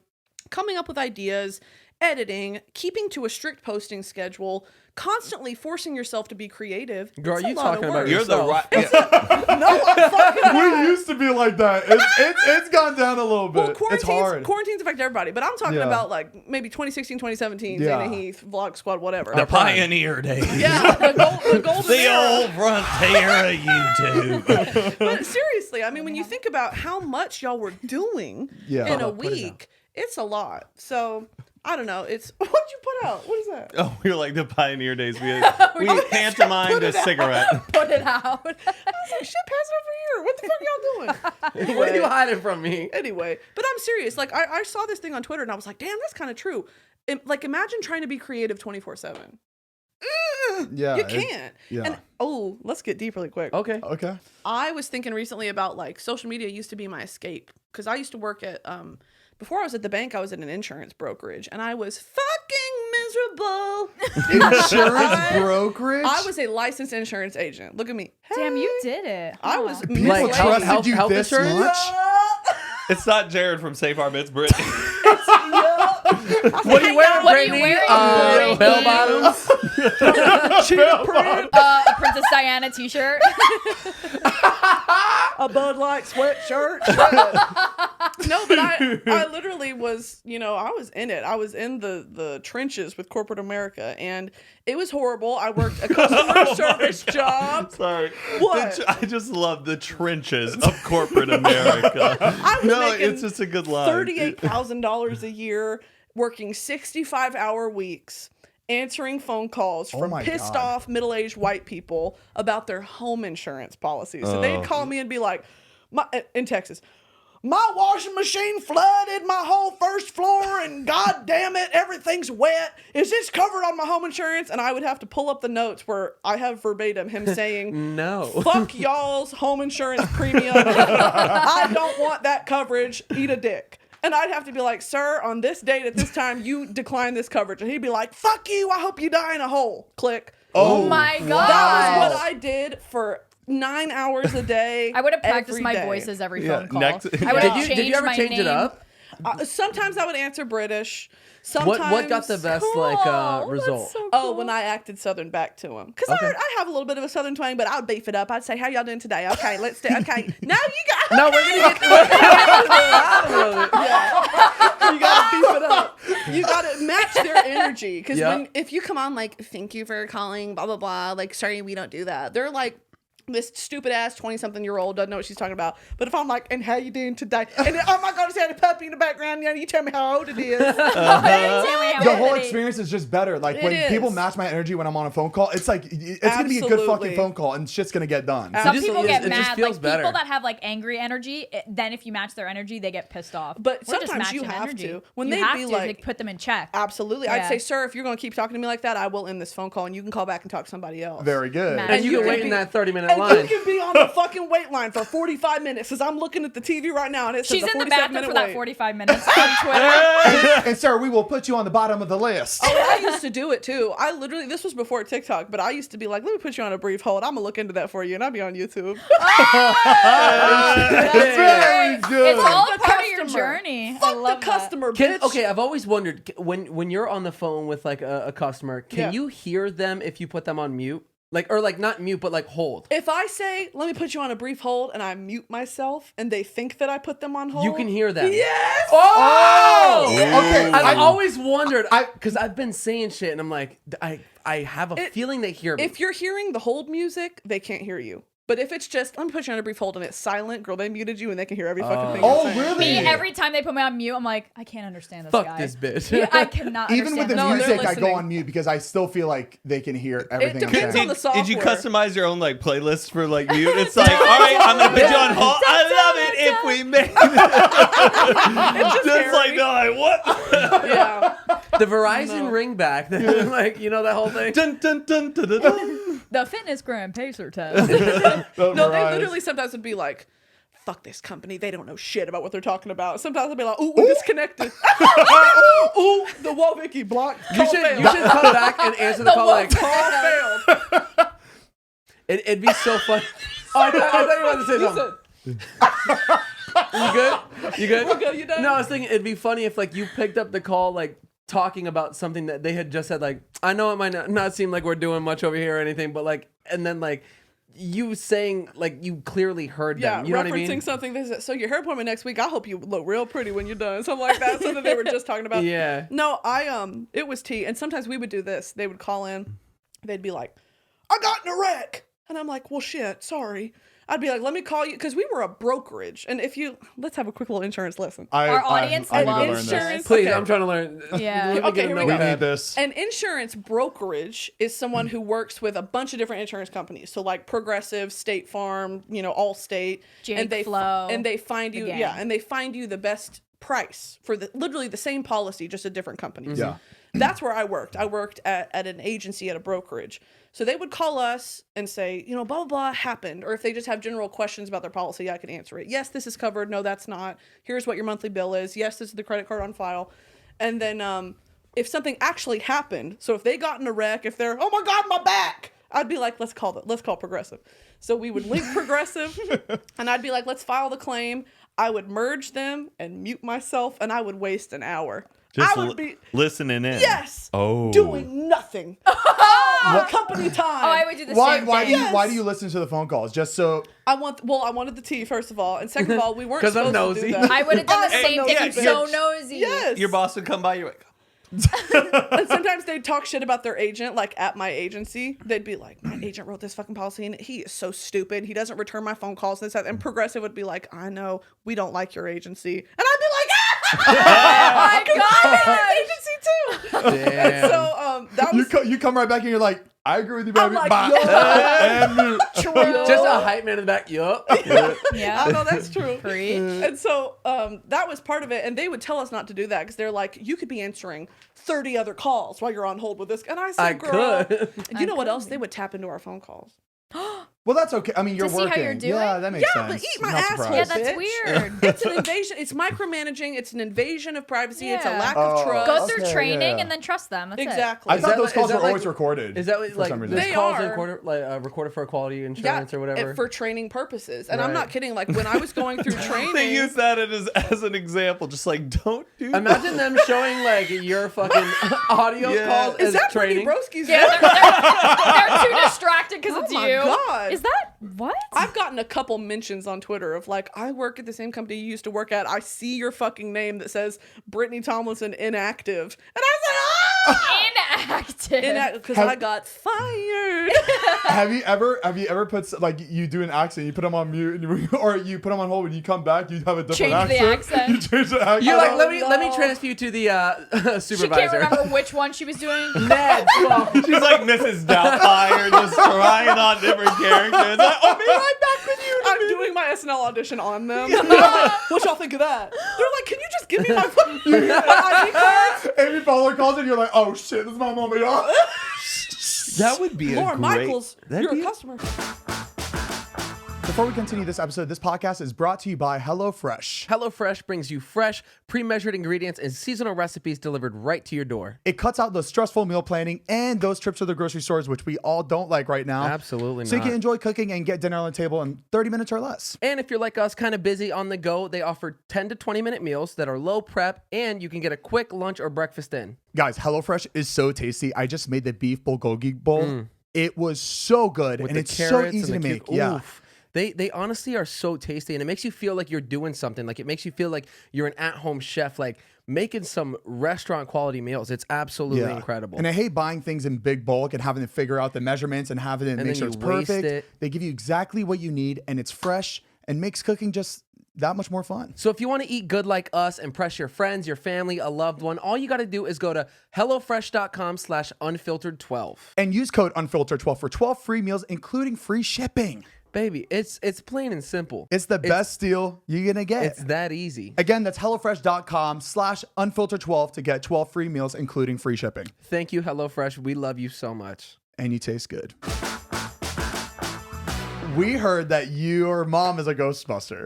coming up with ideas, editing, keeping to a strict posting schedule, constantly forcing yourself to be creative. Girl, it's a you lot talking of about work. You're the yourself. right. No, I'm fucking we not. used to be like that. It's gone down a little bit. Well, It's hard. quarantines affect everybody, but I'm talking Yeah. about like maybe 2016, 2017, Yeah. Zane and Heath, Vlog Squad, whatever. The pioneer days. Yeah, the golden The era. old frontier of YouTube. But seriously, I mean, when you think about how much y'all were doing Yeah. in a Put it down. week, it's a lot. So I don't know. It's what did you put out? What is that? Oh, we were like the pioneer days. We pantomimed a cigarette. Put it out. I was like, shit, pass it over here. What the fuck y'all doing? What are you hiding from me? Anyway, but I'm serious. Like I saw this thing on Twitter and I was like, damn, that's kind of true. Like imagine trying to be creative 24/7. Yeah, You can't. yeah. And let's get deep really quick. Okay. Okay. I was thinking recently about like social media used to be my escape because I used to work at before I was at the bank, I was at an insurance brokerage and I was fucking miserable. Insurance brokerage. I was a licensed insurance agent. Look at me. Damn, Hey. you did it. I Huh. was People Like, trusted health- you health this insurance? much. It's not Jared from Safe Harbor. It's Brittany. What are you wearing, What are you Brittany? wearing, Bell Brittany? bottoms. cheetah print, A Princess Diana t-shirt. a Bud Light sweatshirt. No, but I literally was, I was in it. I was in the trenches with corporate America, and it was horrible. I worked a customer service job. Sorry. What? I just love the trenches of corporate America. I was making it's just a good line. $38,000 a year, working 65-hour weeks, answering phone calls from my pissed God. off middle-aged white people about their home insurance policies. So they'd call me and be like, in Texas, my washing machine flooded my whole first floor and god damn it, everything's wet. Is this covered on my home insurance? And I would have to pull up the notes where I have verbatim him saying, No. fuck y'all's home insurance premium. I don't want that coverage. Eat a dick. And I'd have to be like, sir, on this date at this time, you decline this coverage. And he'd be like, fuck you. I hope you die in a hole. Click. Oh my God. That was what I did for 9 hours a day. I would have practiced every my day. voices every Yeah, phone call. next- I would have Did changed you ever my change name. it up? Sometimes I would answer British. Sometimes. What got the best Cool. That's result? so Oh, cool. when I acted Southern back to him. Because Okay. I have a little bit of a Southern twang, but I would beef it up. I'd say, how y'all doing today? Okay, let's do okay. Now you got No, we're gonna get. you gotta beef it up. You gotta match their energy. Because Yeah. if you come on like, thank you for calling, blah, blah, blah, like, sorry, we don't do that. They're like, this stupid ass 20-something-year-old doesn't know what she's talking about. But if I'm like, and how you doing today? And then, oh my God, it's had a puppy in the background. You tell me how old it is. The whole experience is just better. Like It when is. people match my energy when I'm on a phone call, it's like it's gonna be a good Absolutely. fucking phone call and shit's gonna get done. Some just- people it get just mad. feels Like better. people that have like angry energy, then if you match their energy, they get pissed off. But We're just sometimes you matching have energy. to. When you they'd have be to, like- put them in check. Absolutely. I'd Yeah. say, sir, if you're going to keep talking to me like that, I will end this phone call and you can call back and talk to somebody else. Very good. Matt. And you you can can wait be- in that 30-minute And line. you can be on the fucking wait line for 45 minutes because I'm looking at the TV right now and it says She's a in the 47 bathroom minute for that wait. 45 minutes on Twitter. And sir, we will put you on the bottom of the list. Oh, I used to do it too. I literally, this was before TikTok, but I used to be like, let me put you on a brief hold. I'm going to look into that for you and I'll be on YouTube. Very good. It's all Fuck the part of your customer. journey. I Fuck the love that. customer, bitch. Okay, I've always wondered when you're on the phone with like a customer, can Yeah. you hear them if you put them on mute? Like not mute, but like hold. If I say, let me put you on a brief hold and I mute myself and they think that I put them on hold. You can hear them. Yes. Oh! Okay, I've always wondered. Because I've been saying shit and I'm like, I have a feeling they hear me. If you're hearing the hold music, they can't hear you. But if it's just, let me put you on a brief hold and it's silent, girl, they muted you and they can hear every fucking thing. Oh, you're saying. really? Me, every time they put me on mute, I'm like, I can't understand this Fuck guy. this bitch. Yeah, I cannot Even with the understand this they're music, I go listening. on mute because I still feel like they can hear everything I'm depends saying. on the software. Did you customize your own like playlist for like mute? It's like, all right, I'm gonna put you on hold. I love it if we make just like no, like what? Yeah. The Verizon ringback, like that whole thing. Dun, dun, dun, dun, dun, dun. The fitness gram pacer test. No, they literally sometimes would be like, fuck this company. They don't know shit about what they're talking about. Sometimes they'll be like, ooh, we're disconnected. Ooh, the Wall-Vicky block. You should come back and answer the call like, Call failed. it'd be so fun. Oh, I thought you wanted to say something. You good? You good? We're good, you done? No, I was thinking it'd be funny if like you picked up the call like talking about something that they had just said, like, I know it might not seem like we're doing much over here or anything, but like, and then like you saying like you clearly heard Yeah, them. You know what I referencing mean? something. They said, so your hair appointment next week, I hope you look real pretty when you're done. Something like that. Something they were just talking about. Yeah. No, it was tea. And sometimes we would do this. They would call in. They'd be like, I got in a wreck. And I'm like, well, shit, sorry. I'd be like, let me call you, because we were a brokerage. And let's have a quick little insurance lesson. Our audience I need to loves learn this. insurance. Please, Okay. I'm trying to learn. Yeah. Let me Okay, get to here know we what go. I We have. need this. An insurance brokerage is someone who works with a bunch of different insurance companies. So like Progressive, State Farm, Allstate. Jake Flow, And they find you, the gang. and they find you the best price for literally the same policy, just at different companies. Yeah. That's where I worked. I worked at an agency, at a brokerage. So they would call us and say, blah, blah, blah happened. Or if they just have general questions about their policy, I can answer it. Yes, this is covered. No, that's not. Here's what your monthly bill is. Yes, this is the credit card on file. And then if something actually happened, so if they got in a wreck, if they're, oh my God, my back, I'd be like, let's call Progressive. So we would link Progressive and I'd be like, let's file the claim. I would merge them and mute myself and I would waste an hour. Just I would be listening in. yes, Oh. doing nothing. All company time. Oh, I would do the Why? same Why do thing. you? Why do you listen to the phone calls? Just so. I wanted the tea first of all, and second of all, we weren't 'Cause I'm supposed to nosy. do that. I would have done the I'm same so thing. I'm nosy, so bitch. nosy. Yes. Your boss would come by. You're like, And sometimes they'd talk shit about their agent, like at my agency. They'd be like, my agent wrote this fucking policy and he is so stupid. He doesn't return my phone calls. And, and Progressive would be like, I know, we don't like your agency. And I'd be like, Oh my God. agency too. Damn. And so that was You come right back and you're like, I agree with you, baby. I'm like, Bye. yo. And mute. true. Just a hype man in the back. Yup. Yeah. I know that's true. Preach. And so that was part of it. And they would tell us not to do that because they're like, you could be answering 30 other calls while you're on hold with this. And I said, I girl. could. And you know what else? They would tap into our phone calls. Well, that's okay. I mean, you're To see how working. you're doing? Yeah, that makes Yeah, sense. but eat my Not asshole. surprised. Yeah, that's bitch. weird. It's an invasion. It's micromanaging. It's an invasion of privacy. It's a Yeah. lack Oh. of trust. Go through Okay, training yeah. and then trust them. That's Exactly. I Is thought that those like- calls is that were always like- recorded. Is that for like some reason. this They calls are. recorded for quality insurance or whatever? For training purposes. And I'm Right. not kidding. Like when I was going through they training. use that as an example. Just like, don't do that. Imagine them showing like your fucking audio Yeah. calls Is as that training. Brittany Broski's? Yeah, they're too distracted because Oh it's my you. God. Is that what? I've gotten a couple mentions on Twitter of like, I work at the same company you used to work at. I see your fucking name that says Brittany Tomlinson inactive. And I was Inactive. like, inactive because Have- I got fired. Have you ever put like you do an accent, you put them on mute, and or you put them on hold when you come back, you have a different Change the accent. You change the accent. You're like, Oh, let me no. transfer you to the She can't supervisor. remember which one she was doing. Ned, well, She's like Mrs. Doubtfire, just trying on different characters. Like, oh, maybe I'm back with you. I'm doing my SNL audition on them. They're like, what y'all think of that? They're like, can you just give me my fucking my ID card? Every follower calls and you're like, oh shit, this is my moment, y'all. That would be a Lauren great. Michaels, that'd you're be a customer. Before we continue this episode, this podcast is brought to you by HelloFresh. HelloFresh brings you fresh, pre-measured ingredients and seasonal recipes delivered right to your door. It cuts out those stressful meal planning and those trips to the grocery stores, which we all don't like right now. Absolutely So you not. can enjoy cooking and get dinner on the table in 30 minutes or less. And if you're like us, kind of busy on the go, they offer 10 to 20 minute meals that are low prep and you can get a quick lunch or breakfast in. Guys, HelloFresh is so tasty. I just made the beef bulgogi bowl. It was so good With and the it's so carrots easy to and the make. cuc- Yeah. Oof. They honestly are so tasty and it makes you feel like you're doing something. Like it makes you feel like you're an at-home chef, like making some restaurant quality meals. It's absolutely incredible. And I hate buying things in big bulk and having to figure out the measurements and having to And make then sure you it's waste perfect. it. They give you exactly what you need and it's fresh and makes cooking just that much more fun. So if you want to eat good like us, impress your friends, your family, a loved one, all you got to do is go to hellofresh.com/unfiltered12. And use code UNFILTERED12 for 12 free meals, including free shipping. Baby, it's plain and simple. It's the best deal you're going to get. It's that easy. Again, that's HelloFresh.com/unfiltered12 to get 12 free meals, including free shipping. Thank you, HelloFresh. We love you so much. And you taste good. We heard that your mom is a Ghostbuster.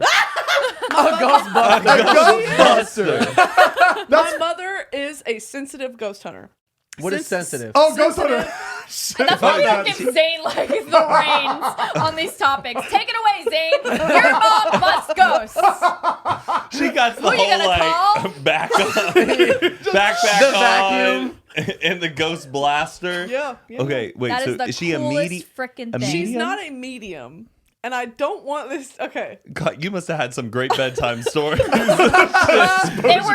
Ghostbuster. My mother is a sensitive ghost hunter. What is sensitive? Oh, Ghost Hunter. That's why we don't give Zane like the reins on these topics. Take it away, Zane. Your mom busts ghosts. She got the Who you whole gonna call? like back on, backpack The on, vacuum. and the ghost blaster. Yeah. Okay, wait. That So is the is she a coolest frickin' thing. She's medium? not a medium. And I don't want this. Okay. God, you must have had some great bedtime stories. They were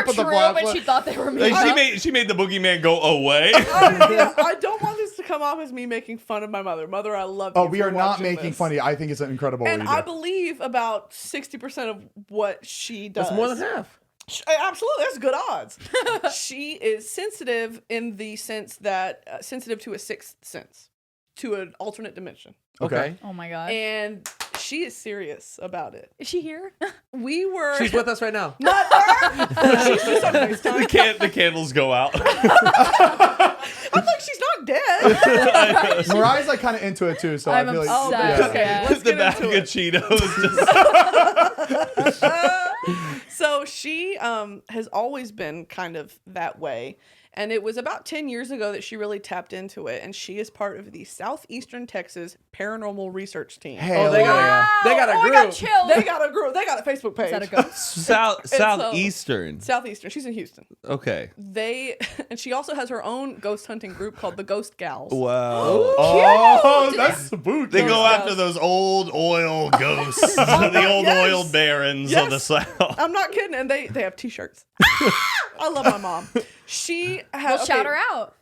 put the true, but flashlight- she thought they were Like, made up. she made the boogeyman go away. I don't want this to come off as me making fun of my mother. Mother, I love Oh, you. we for are not watching making this. fun of you. I think it's incredible And what you I do. believe about 60% of what she does. That's more than half. Absolutely, that's good odds. She is sensitive in the sense that sensitive to a sixth sense, to an alternate dimension, Okay. Oh my god. and she is serious about it. Is she here? We were. She's with us right now. Not her. She's just on FaceTime. The candles go out. I'm like, she's not dead. Mariah's like kind of into it too, so I'm I feel like Oh, obsessed. okay. Yeah. Let's The get bag into of it. Cheetos. So she has always been kind of that way. And it was about 10 years ago that she really tapped into it. And she is part of the Southeastern Texas Paranormal Research Team. Hell they yeah. got they got a Oh, I group. got chills. They got a group. They got a Facebook page. Is that a ghost? Southeastern. Southeastern. She's in Houston. Okay. And she also has her own ghost hunting group called the Ghost Gals. Wow. Oh, that's spooky. They go Ghost after Gals. those old oil ghosts, the old Yes. oil barons of the Yes. South. I'm not kidding. And they have t-shirts. I love my mom. She has. We'll shout her out.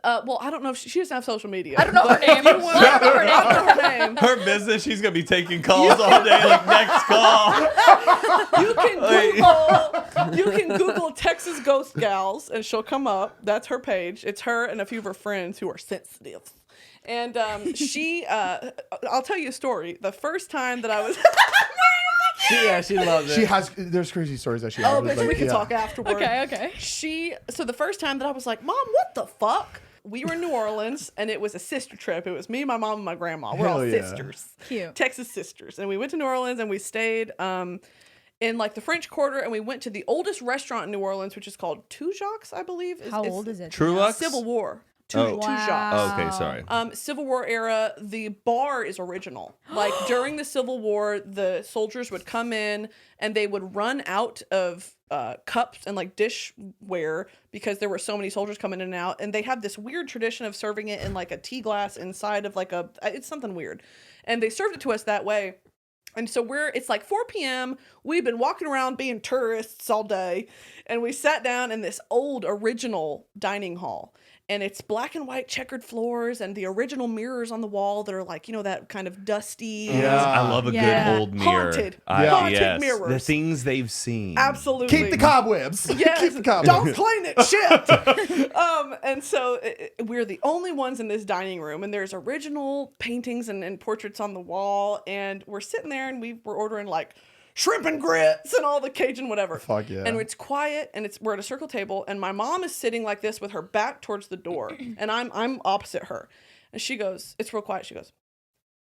Well, I don't know if she doesn't have social media. I don't know her but name. if you want- I don't know her name. I don't know her name. Her business, she's gonna be taking calls all day. Like next call. You can Google Texas Ghost Gals and she'll come up. That's her page. It's her and a few of her friends who are sensitive. And she, I'll tell you a story. The first time that I was, She loves it. She has. There's crazy stories that she has. oh, It's bitch, like, we can yeah. talk afterward. Okay. So the first time that I was like, Mom, what the fuck? We were in New Orleans and it was a sister trip. It was me, my mom, and my grandma. We're all Hell yeah. sisters. Cute. Texas sisters. And we went to New Orleans and we stayed in like the French Quarter and we went to the oldest restaurant in New Orleans, which is called Two Jacques, I believe. How old is it? Trulux? Civil War. Oh. Two Jacques. Oh, okay, sorry. Civil War era, the bar is original. Like during the Civil War, the soldiers would come in and they would run out of cups and like dishware because there were so many soldiers coming in and out. And they have this weird tradition of serving it in like a tea glass inside of like it's something weird. And they served it to us that way. And so it's like 4 p.m. We've been walking around being tourists all day. And we sat down in this old original dining hall. And it's black and white checkered floors and the original mirrors on the wall that are like, that kind of dusty. Yeah. I love a Yeah. good old mirror. Haunted. Yeah. Haunted mirrors. The things they've seen. Absolutely. Keep the cobwebs. Yes. Keep the cobwebs. Don't clean it. Shit. And so we're the only ones in this dining room, and there's original paintings and portraits on the wall, and we're sitting there, and we're ordering like shrimp and grits and all the Cajun whatever. Fuck yeah. And it's quiet, and we're at a circle table, and my mom is sitting like this with her back towards the door, and I'm opposite her, and she goes, it's real quiet. She goes,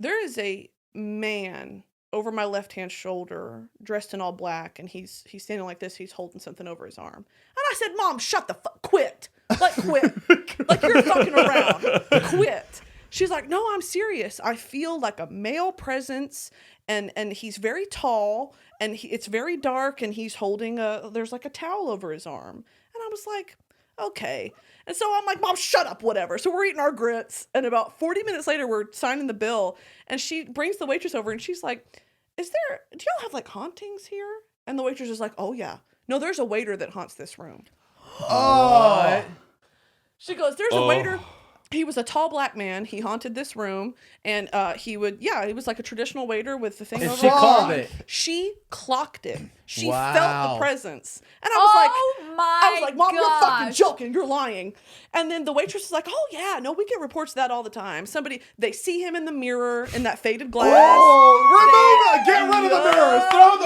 there is a man over my left hand shoulder, dressed in all black, and he's standing like this. He's holding something over his arm. And I said, Mom, shut the fuck, quit. Like, quit. Like, you're fucking around. Quit. She's like, no, I'm serious. I feel like a male presence, and he's very tall, and it's very dark, and he's holding there's like a towel over his arm. And I was like, okay. And so I'm like, Mom, shut up, whatever. So we're eating our grits, and about 40 minutes later, we're signing the bill, and she brings the waitress over, and she's like, do y'all have like hauntings here? And the waitress is like, oh yeah. No, there's a waiter that haunts this room. Oh. She goes, there's a waiter. He was a tall black man. He haunted this room, and he was like a traditional waiter with the thing And over. she called it. She clocked it. She Wow. felt the presence, and I was Oh like, Mom, you're fucking gosh. joking. You're lying. And then the waitress is like, oh yeah, no, we get reports of that all the time. They see him in the mirror in that faded glass. Oh, remove it. Get rid of the mirrors. Throw the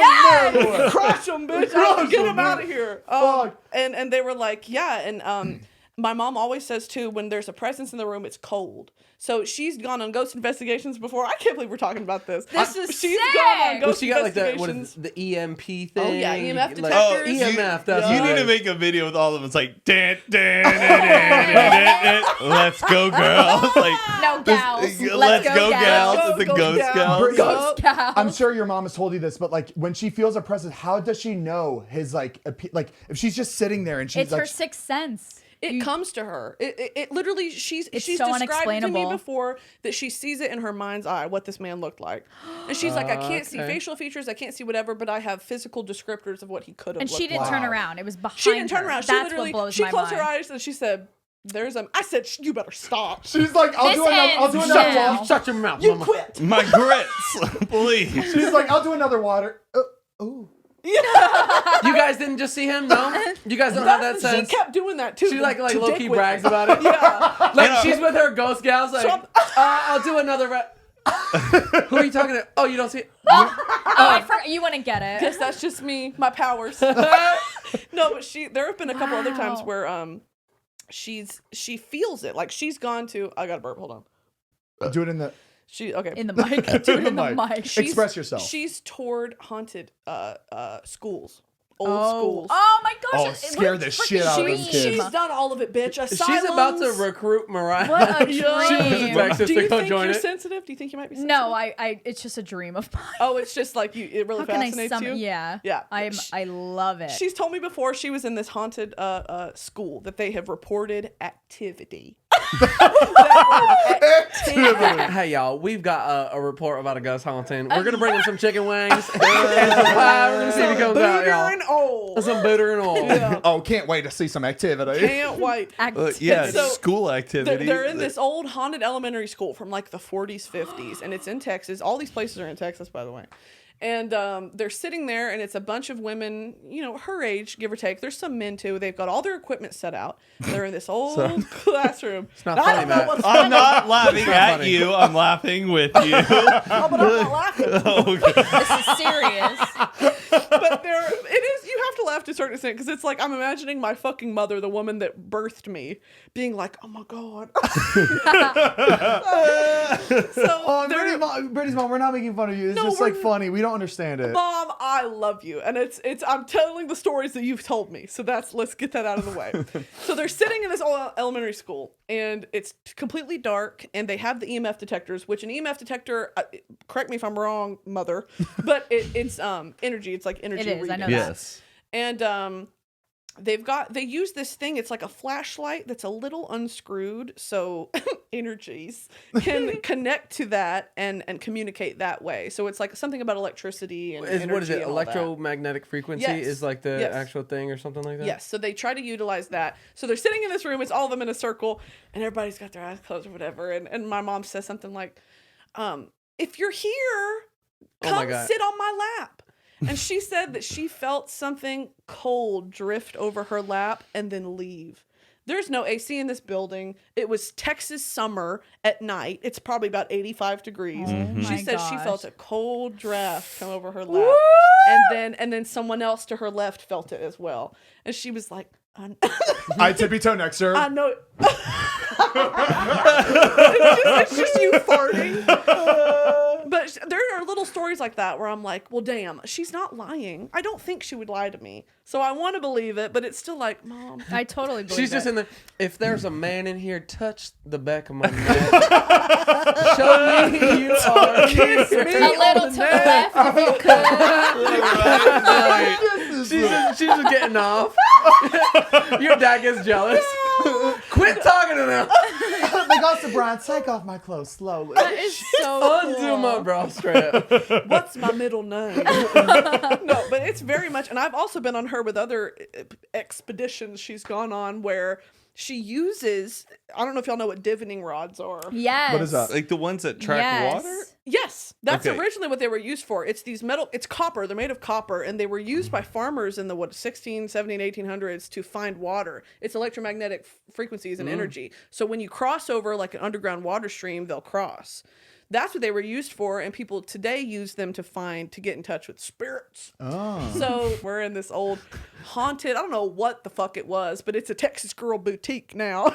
mirror away. Crush them, bitch. Crush Get 'em, them man. out of here. Fuck. And they were like, yeah. And my mom always says too, when there's a presence in the room, it's cold. So she's gone on ghost investigations before. I can't believe we're talking about this. This is She's sick. gone on Well, ghost she got like the investigations. the EMP thing. Oh, yeah, EMF like- detectors. EMF. That's You what need it to is. make a video with all of them. It's like, dun, dun, dun, dun, dun, dun, dun. Let's go, girls. Like, No, gals. let's go, gals. It's a Go, ghost gals. gals. Ghost gals. I'm sure your mom has told you this, but like when she feels a presence, how does she know his like if she's just sitting there and she's It's like her sixth sense. It comes to her. It literally, she's so described to me unexplainable. before that she sees it in her mind's eye what this man looked like, and she's like, I can't see Okay. facial features, I can't see whatever, but I have physical descriptors of what he could have. And she looked didn't like. turn around. It was behind She didn't turn her. around. She That's literally what blows she my closed mind. her eyes and she said, I said, you better stop. She's like, I'll do another now. water. Shut your mouth, You mama. quit. My grits, please. She's like, I'll do another water. Oh. You guys didn't just see him? No? You guys don't have that She sense? kept doing that too. She like to low dick key with brags me. about it. Yeah. Like she's with her ghost gals. Like, So I'll do another. Who are you talking to? Oh, you don't see it? I forgot. You wouldn't get it. Guess that's just me, my powers. No, but there have been a couple other times where she feels it. Like she's gone to. I got a burp. Hold on. Do it in the. In the mic. Do it in the mic. Express yourself. She's toured haunted schools. Old schools. Oh my gosh. Oh, scare the shit out of them kids. She's done all of it, bitch. She's about to Asylums. recruit Mariah. What a She dream. was in Texas Do to you go think join you're it. sensitive? Do you think you might be sensitive? No, it's just a dream of mine. Oh, it's just like it really How can I fascinates you? Yeah. Yeah. I love it. She's told me before she was in this haunted school that they have reported activity. Hey y'all, we've got a report about a ghost haunting. We're gonna bring him some chicken wings and some pie. We're gonna see if he comes out, Booger y'all. and old. Some booter and all. Yeah. Oh, can't wait to see some activity. Can't wait. Yeah, So, school activity. They're in this old haunted elementary school from like the 40s, 50s, and it's in Texas. All these places are in Texas, by the way. And they're sitting there, and it's a bunch of women, her age, give or take. There's some men too. They've got all their equipment set out. They're in this old classroom. It's not funny, Matt. I'm not laughing at funny. you. I'm laughing with you. Oh, but I'm not laughing. Oh, God. This is serious. But it is. You have to laugh to a certain extent because it's like I'm imagining my fucking mother, the woman that birthed me, being like, "Oh my god." So Oh, they're- Brittany's mom, we're not making fun of you. It's No, just we're- like funny. We don't understand it. Mom, I love you. And it's I'm telling the stories that you've told me. So let's get that out of the way. So they're sitting in this old elementary school and it's completely dark and they have the EMF detectors, which an EMF detector, correct me if I'm wrong, mother, but it's energy. It's like energy It is, I reading. know that. Yes. And they use this thing, it's like a flashlight that's a little unscrewed so energies can connect to that and communicate that way. So it's like something about electricity and energy. What is it? and all that. Electromagnetic frequency Yes. is like the Yes. actual thing or something like that? Yes, so they try to utilize that. So they're sitting in this room, it's all of them in a circle, and everybody's got their eyes closed or whatever. And my mom says something like, if you're here, Oh my come God. sit on my lap. And she said that she felt something cold drift over her lap and then leave. There's no AC in this building. It was Texas summer at night. It's probably about 85 degrees. Mm-hmm. She My said she gosh. felt a cold draft come over her lap. And then someone else to her left felt it as well. And she was like, I tippy toe next to her. I know. It's just you farting. But there are little stories like that where I'm like, well, damn, she's not lying. I don't think she would lie to me. So I want to believe it, but it's still like, Mom. I totally believe She's just it. in the. If there's a man in here, touch the back of my neck. Show me you are. Kiss me A little to the left if you could. She's just getting off. Your dad gets jealous. Quit talking to them. They got the Brian. Take off my clothes slowly. That is so Undo cool. my bra strap. What's my middle name? No, but it's very much, and I've also been on her with other expeditions she's gone on where she uses, I don't know if y'all know what divining rods are. Yes. What is that? Like the ones that track Yes. water? Yes, that's Okay. originally what they were used for. It's these it's copper. They're made of copper, and they were used by farmers in the 16, 17, 1800s to find water. It's electromagnetic frequencies and energy. So when you cross over like an underground water stream, they'll cross. That's what they were used for, and people today use them to get in touch with spirits. Oh. So we're in this old haunted, I don't know what the fuck it was, but it's a Texas girl boutique now.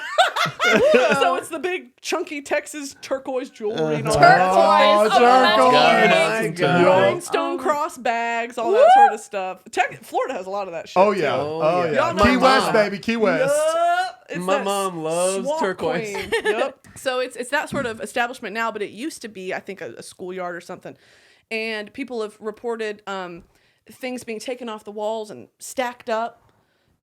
So it's the big chunky Texas turquoise jewelry and all that. Oh, Turquoise. Oh, turquoise. my God. God. Rhinestone cross bags, all that sort of stuff. Florida has a lot of that shit. Oh yeah. too. Oh yeah. Y'all know Key my West, mom. baby. Key West. Yup. It's My that mom loves swamp turquoise. queen. Yep. So it's that sort of establishment now, but it used to be, I think, a schoolyard or something. And people have reported things being taken off the walls and stacked up.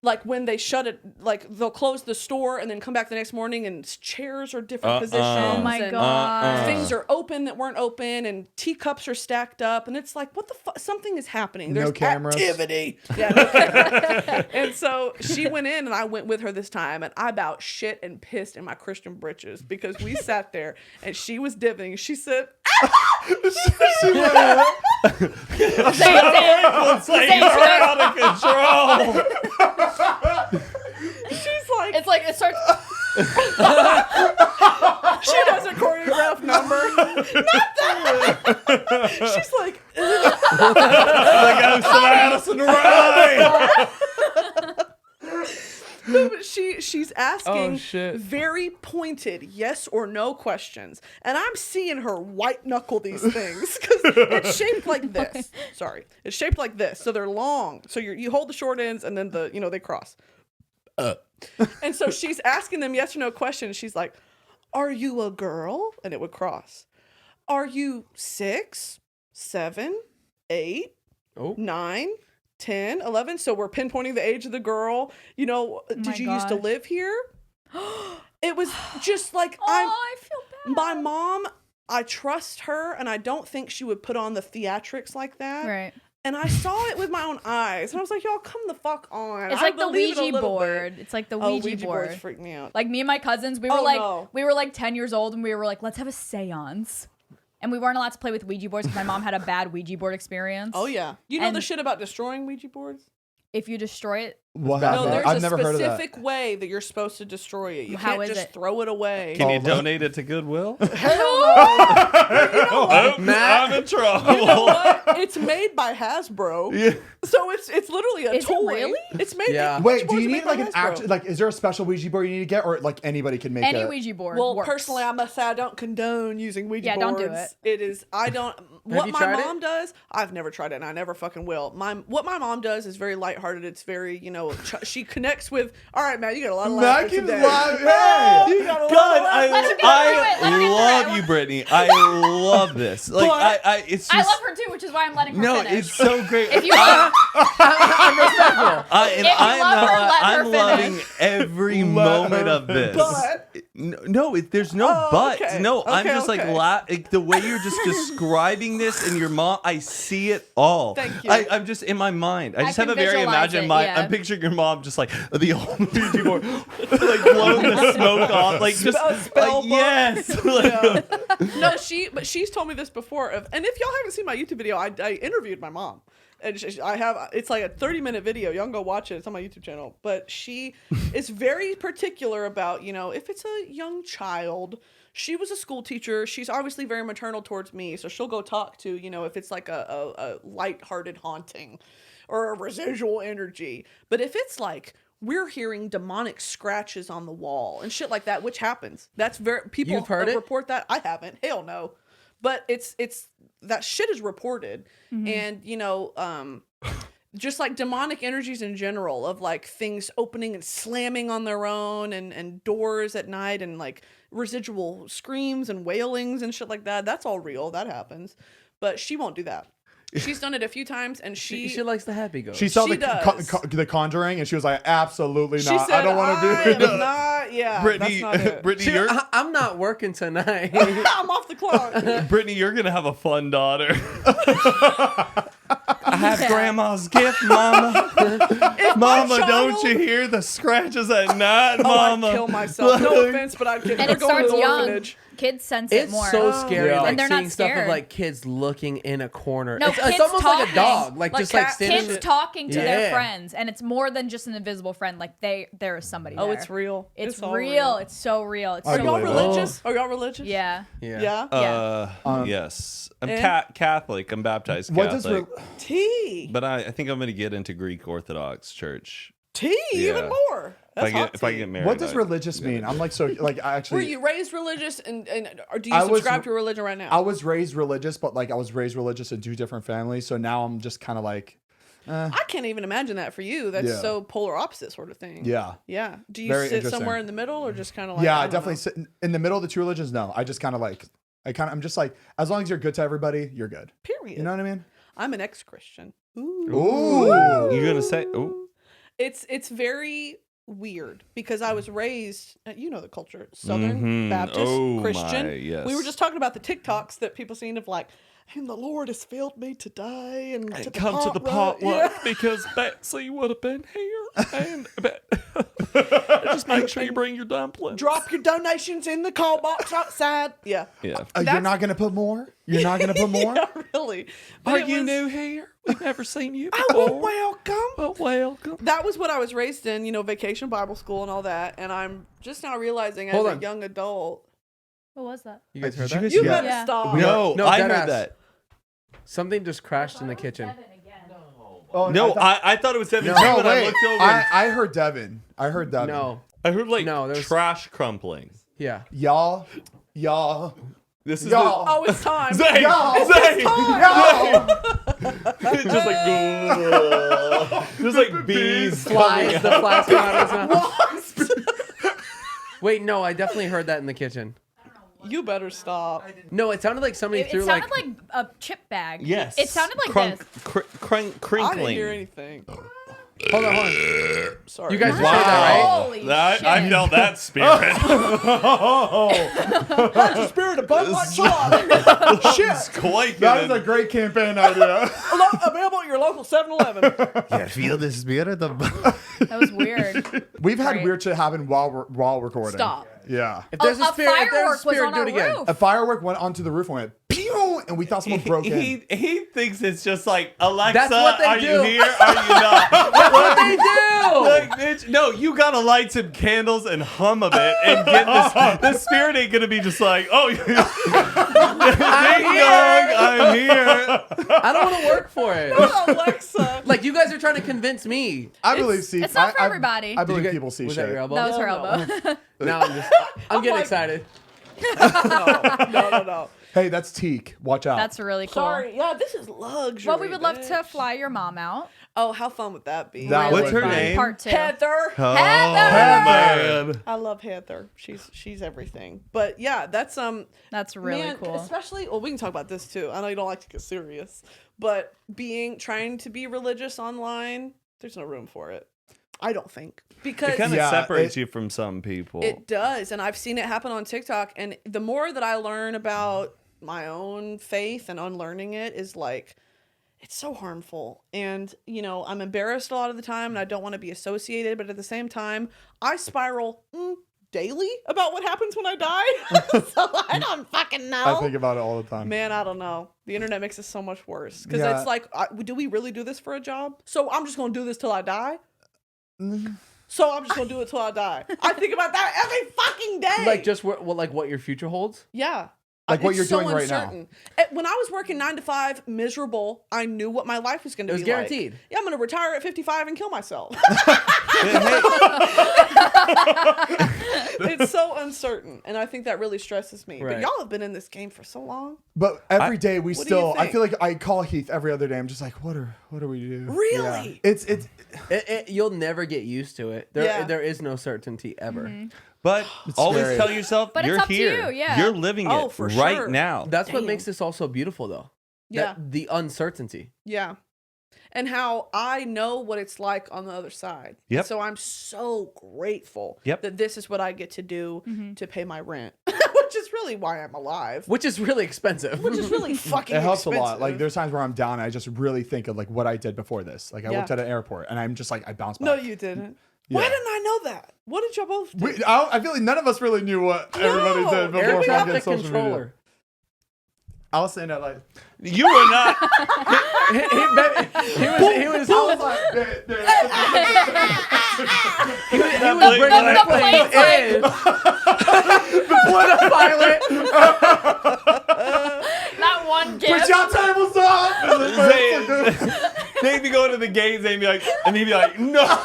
like when they shut it, like they'll close the store and then come back the next morning and chairs are different positions. Oh my and God. Things are open that weren't open and teacups are stacked up. And it's like, what the fuck? Something is happening. There's No cameras. activity. Yeah, no cameras. And so she went in and I went with her this time and I about shit and pissed in my Christian britches because we sat there and she was dipping. She said, It's like you're out of control. she's like, It's like it starts. she does a choreographed number. Not that. She's like, The ghost of Addison Rye. no, but she's asking Oh, shit. very pointed yes or no questions, and I'm seeing her white knuckle these things because it's shaped like this. Sorry, it's shaped like this, so they're long. So you hold the short ends, and then they cross. And so she's asking them yes or no questions. She's like, "Are you a girl?" And it would cross. "Are you 6, 7, 8, Oh. 9, 10, 11?" So we're pinpointing the age of the girl. Did my you used to gosh. live here? It was just like, I feel bad. my mom, I trust her, and I don't think she would put on the theatrics like that. Right. And I saw it with my own eyes, and I was like, y'all, come the fuck on. It's I like the believe it a Ouija little board. bit. It's like the Oh, Ouija boards board. freak me out. Like me and my cousins, we were Oh, no. 10 years old, and we were like, let's have a seance. And we weren't allowed to play with Ouija boards because my mom had a bad Ouija board experience. Oh, yeah. You know the And- shit about destroying Ouija boards? If you destroy it, What No, No, happened? there's I've a never heard of that. specific way that you're supposed to destroy it. You How can't is just it? throw it away. Can you donate it to Goodwill? Hell no. I'm in trouble. You know what? It's made by Hasbro. Yeah. So it's literally a Is it toy. really? It's made. Yeah. Ouija Wait, do boards you are need made like by an Hasbro. actual, like, is there a special Ouija board you need to get, or like anybody can make any it? Ouija board Well, works. personally, I must say I don't condone using Ouija Yeah, boards. don't do it. It is. I don't. What you my tried it? mom does, I've never tried it, and I never fucking will. What my mom does is very lighthearted. It's very, she connects with. All right, man, you got a lot of Matt laughter keeps today. laughing. Oh, Hey! you got a lot God, of laughter. Let her get through it. Let her I get through love it. you, Brittany. I love this. Like, But- it's just. I love her too, which is why I'm letting her No, finish. it's so great. If you love, If you love her, let her I'm loving finish. every Let moment her of this. But No, there's no Oh, buts. okay. No, I'm Okay, just okay. like the way you're just describing this and your mom. I see it all. Thank you. I'm just in my mind. I just can have a very visualize imagined it, mind. yeah. I'm picturing your mom just like the old Ouija board, like blowing the smoke off, like just spell like, book. yes. Like, no, she's told me this before. And if y'all haven't seen my YouTube video, I interviewed my mom. And it's like a 30-minute video. Y'all can go watch it. It's on my YouTube channel. But she is very particular about, if it's a young child. She was a school teacher. She's obviously very maternal towards me. So she'll go talk to, if it's like a lighthearted haunting or a residual energy. But if it's like, we're hearing demonic scratches on the wall and shit like that, which happens. That's very, people You've heard it? report that. I haven't. Hell no. But it's that shit is reported. And, just like demonic energies in general of like things opening and slamming on their own and doors at night and like residual screams and wailings and shit like that. That's all real. That happens. But she won't do that. She's done it a few times and She likes the happy ghost. She saw She does. the Conjuring, and she was like, "Absolutely she not. said, I don't want to I do am it." not, yeah, Brittany, that's not it. Brittany, She- you're, I'm not working tonight. I'm off the clock. Brittany, you're gonna have a fun daughter. I have Yeah. grandma's gift, Mama. If my Mama, don't child- you hear the scratches at night, Oh, Mama? I'd kill myself. No offense, but I'd kill and it go to starts the young. orphanage. Kids sense it It's more. so scary, Yeah. like And they're not seeing stuff of scared. like kids looking in a corner. No, it's kids almost like a talking. dog, like just like cat- standing. Kids talking to Yeah. their friends, and it's more than just an invisible friend. Like there is somebody. Oh, there. it's real. It's all real. It's so real. It's I Are so y'all believe it. religious? Are y'all religious? Yeah. Yeah. Yeah. Yes. I'm And- Catholic. I'm baptized What does Catholic. Tea. But I think I'm going to get into Greek Orthodox Church. Tea, even Yeah. more. If That's hot I tea. get married. What does I- religious mean? I'm like, so like I Were actually you raised religious and or do you I was- subscribe to a religion right now? I was raised religious, but like I was raised religious in two different families. So now I'm just kind of like, I can't even imagine that for you. That's Yeah. so polar opposite sort of thing. yeah. Yeah. Do you Very sit interesting. somewhere in the middle or just kind of like Yeah, I don't definitely know? sit in the middle of the two religions. No, I just kind of like, I'm just like, as long as you're good to everybody, you're good. Period. You know what I mean? I'm an ex-Christian. Ooh. Ooh. You're going to say, oh, It's very weird because I was raised, you know, the culture, Southern Baptist Christian. Yes. We were just talking about the TikToks that people seen of like, and the Lord has filled me today and to the potluck because Betsy would have been here. And just make sure you bring your dumplings. Drop your donations in the call box outside. Yeah. Yeah. You're not gonna put more? You're not gonna put more? Yeah, really. But Are it you was- new here? We've never seen you Oh, before. welcome. Oh, welcome. That was what I was raised in, you know, vacation Bible school and all that. And I'm just now realizing Hold as on. a young adult, What was that? You guys heard Did you that? guys- you Yeah. better Yeah. stop. No, I heard deadass. that. Something just crashed in the kitchen. Oh, No, thought- I thought it was Devin no, too, but I wait. looked over. I heard Devin. I heard Devin. No. I heard like No, there was- trash crumpling. Yeah. Y'all. This is Y'all. Oh, it's time. the Zane. Y'all. Zane. Y'all. just like just like bees Flies. flying The out. flies come out of his mouth. Wait, no, I definitely heard that in the kitchen. You better stop. No, it sounded like somebody It threw sounded like a chip bag. Yes. It sounded like Crunk, this. I didn't crinkling. hear anything. Hold on. Sorry. You guys just Wow. heard that, right? Holy shit. I felt that spirit. That's the spirit of Bud Light Soda. Shit. It's quaking. That is a great campaign idea. Available at your local 7-Eleven. Yeah, feel the spirit of. That was weird. We've had Right. weird shit happen while recording. Stop. Yeah. If there's A a spirit, if there's a firework was spirit, on do our it again. roof. A firework went onto the roof and went pew, and we thought someone broke in. He thinks it's just like, Alexa, That's what they are do. you here? Are you not? That's what they do. Like, bitch, no, you gotta light some candles and hum a bit and get this. The spirit ain't gonna be just like, oh, ding dong, I'm here. I don't want to work for it. Alexa. Like, you guys are trying to convince me. I believe see. it's not for I everybody. I believe Did you people see was shit. that your elbow? That was her No, elbow. Now I'm getting like- excited. No. Hey, that's teak. Watch out. That's really cool. Sorry. Yeah, this is luxury. Well, we would love to bitch. fly your mom out. Oh, how fun would that be? That What's would her be- name? Part 2. Heather. Oh, Heather. man. I love Heather. She's everything. But yeah, that's That's really man, cool. especially well, we can talk about this too. I know you don't like to get serious, but trying to be religious online, there's no room for it. I don't think. Because It kind of Yeah, separates it- you from some people. it does, and I've seen it happen on TikTok. And the more that I learn about my own faith and unlearning it is like, it's so harmful. And, you know, I'm embarrassed a lot of the time and I don't want to be associated. But at the same time, I spiral daily about what happens when I die. So I don't fucking know. I think about it all the time. Man, I don't know. The internet makes it so much worse. Because Yeah. it's like, do we really do this for a job? So I'm just going to do this till I die? So I'm just going to do it till I die. I think about that every fucking day. Like, just what your future holds? Yeah. Like what It's you're so doing right now. uncertain. When I was working 9 to 5, miserable, I knew what my life was going to It be was guaranteed. like. Yeah, I'm going to retire at 55 and kill myself. It's so uncertain, and I think that really stresses me. Right. But y'all have been in this game for so long. But every day we What do you still. I think? feel like I call Heath every other day. I'm just like, what do we do? Really? Yeah. It's You'll never get used to it. Yeah. There is no certainty ever. But always scary. tell yourself But it's you're up to here. you, yeah. You're living Oh, it for right sure. now. That's what Damn. makes this all so beautiful, though. Yeah. The uncertainty. Yeah. And how I know what it's like on the other side. Yep. So I'm so grateful Yep. that this is what I get to do to pay my rent, which is really why I'm alive. Which is really expensive. Which is really fucking it helps expensive. a lot. Like there's times where I'm down. And I just really think of like what I did before this. Like I Yeah. worked at an airport, and I'm just like I bounced back. No, you didn't. Why Yeah. didn't I know that? What did y'all both do? I feel like none of us really knew what everybody did before Air fucking traffic social controller. media. I was saying that like You were not. he was The bringing the plane's plane in. What a pilot. That one put gift. y'all tables up. They'd be going to the gates and he'd be like, no.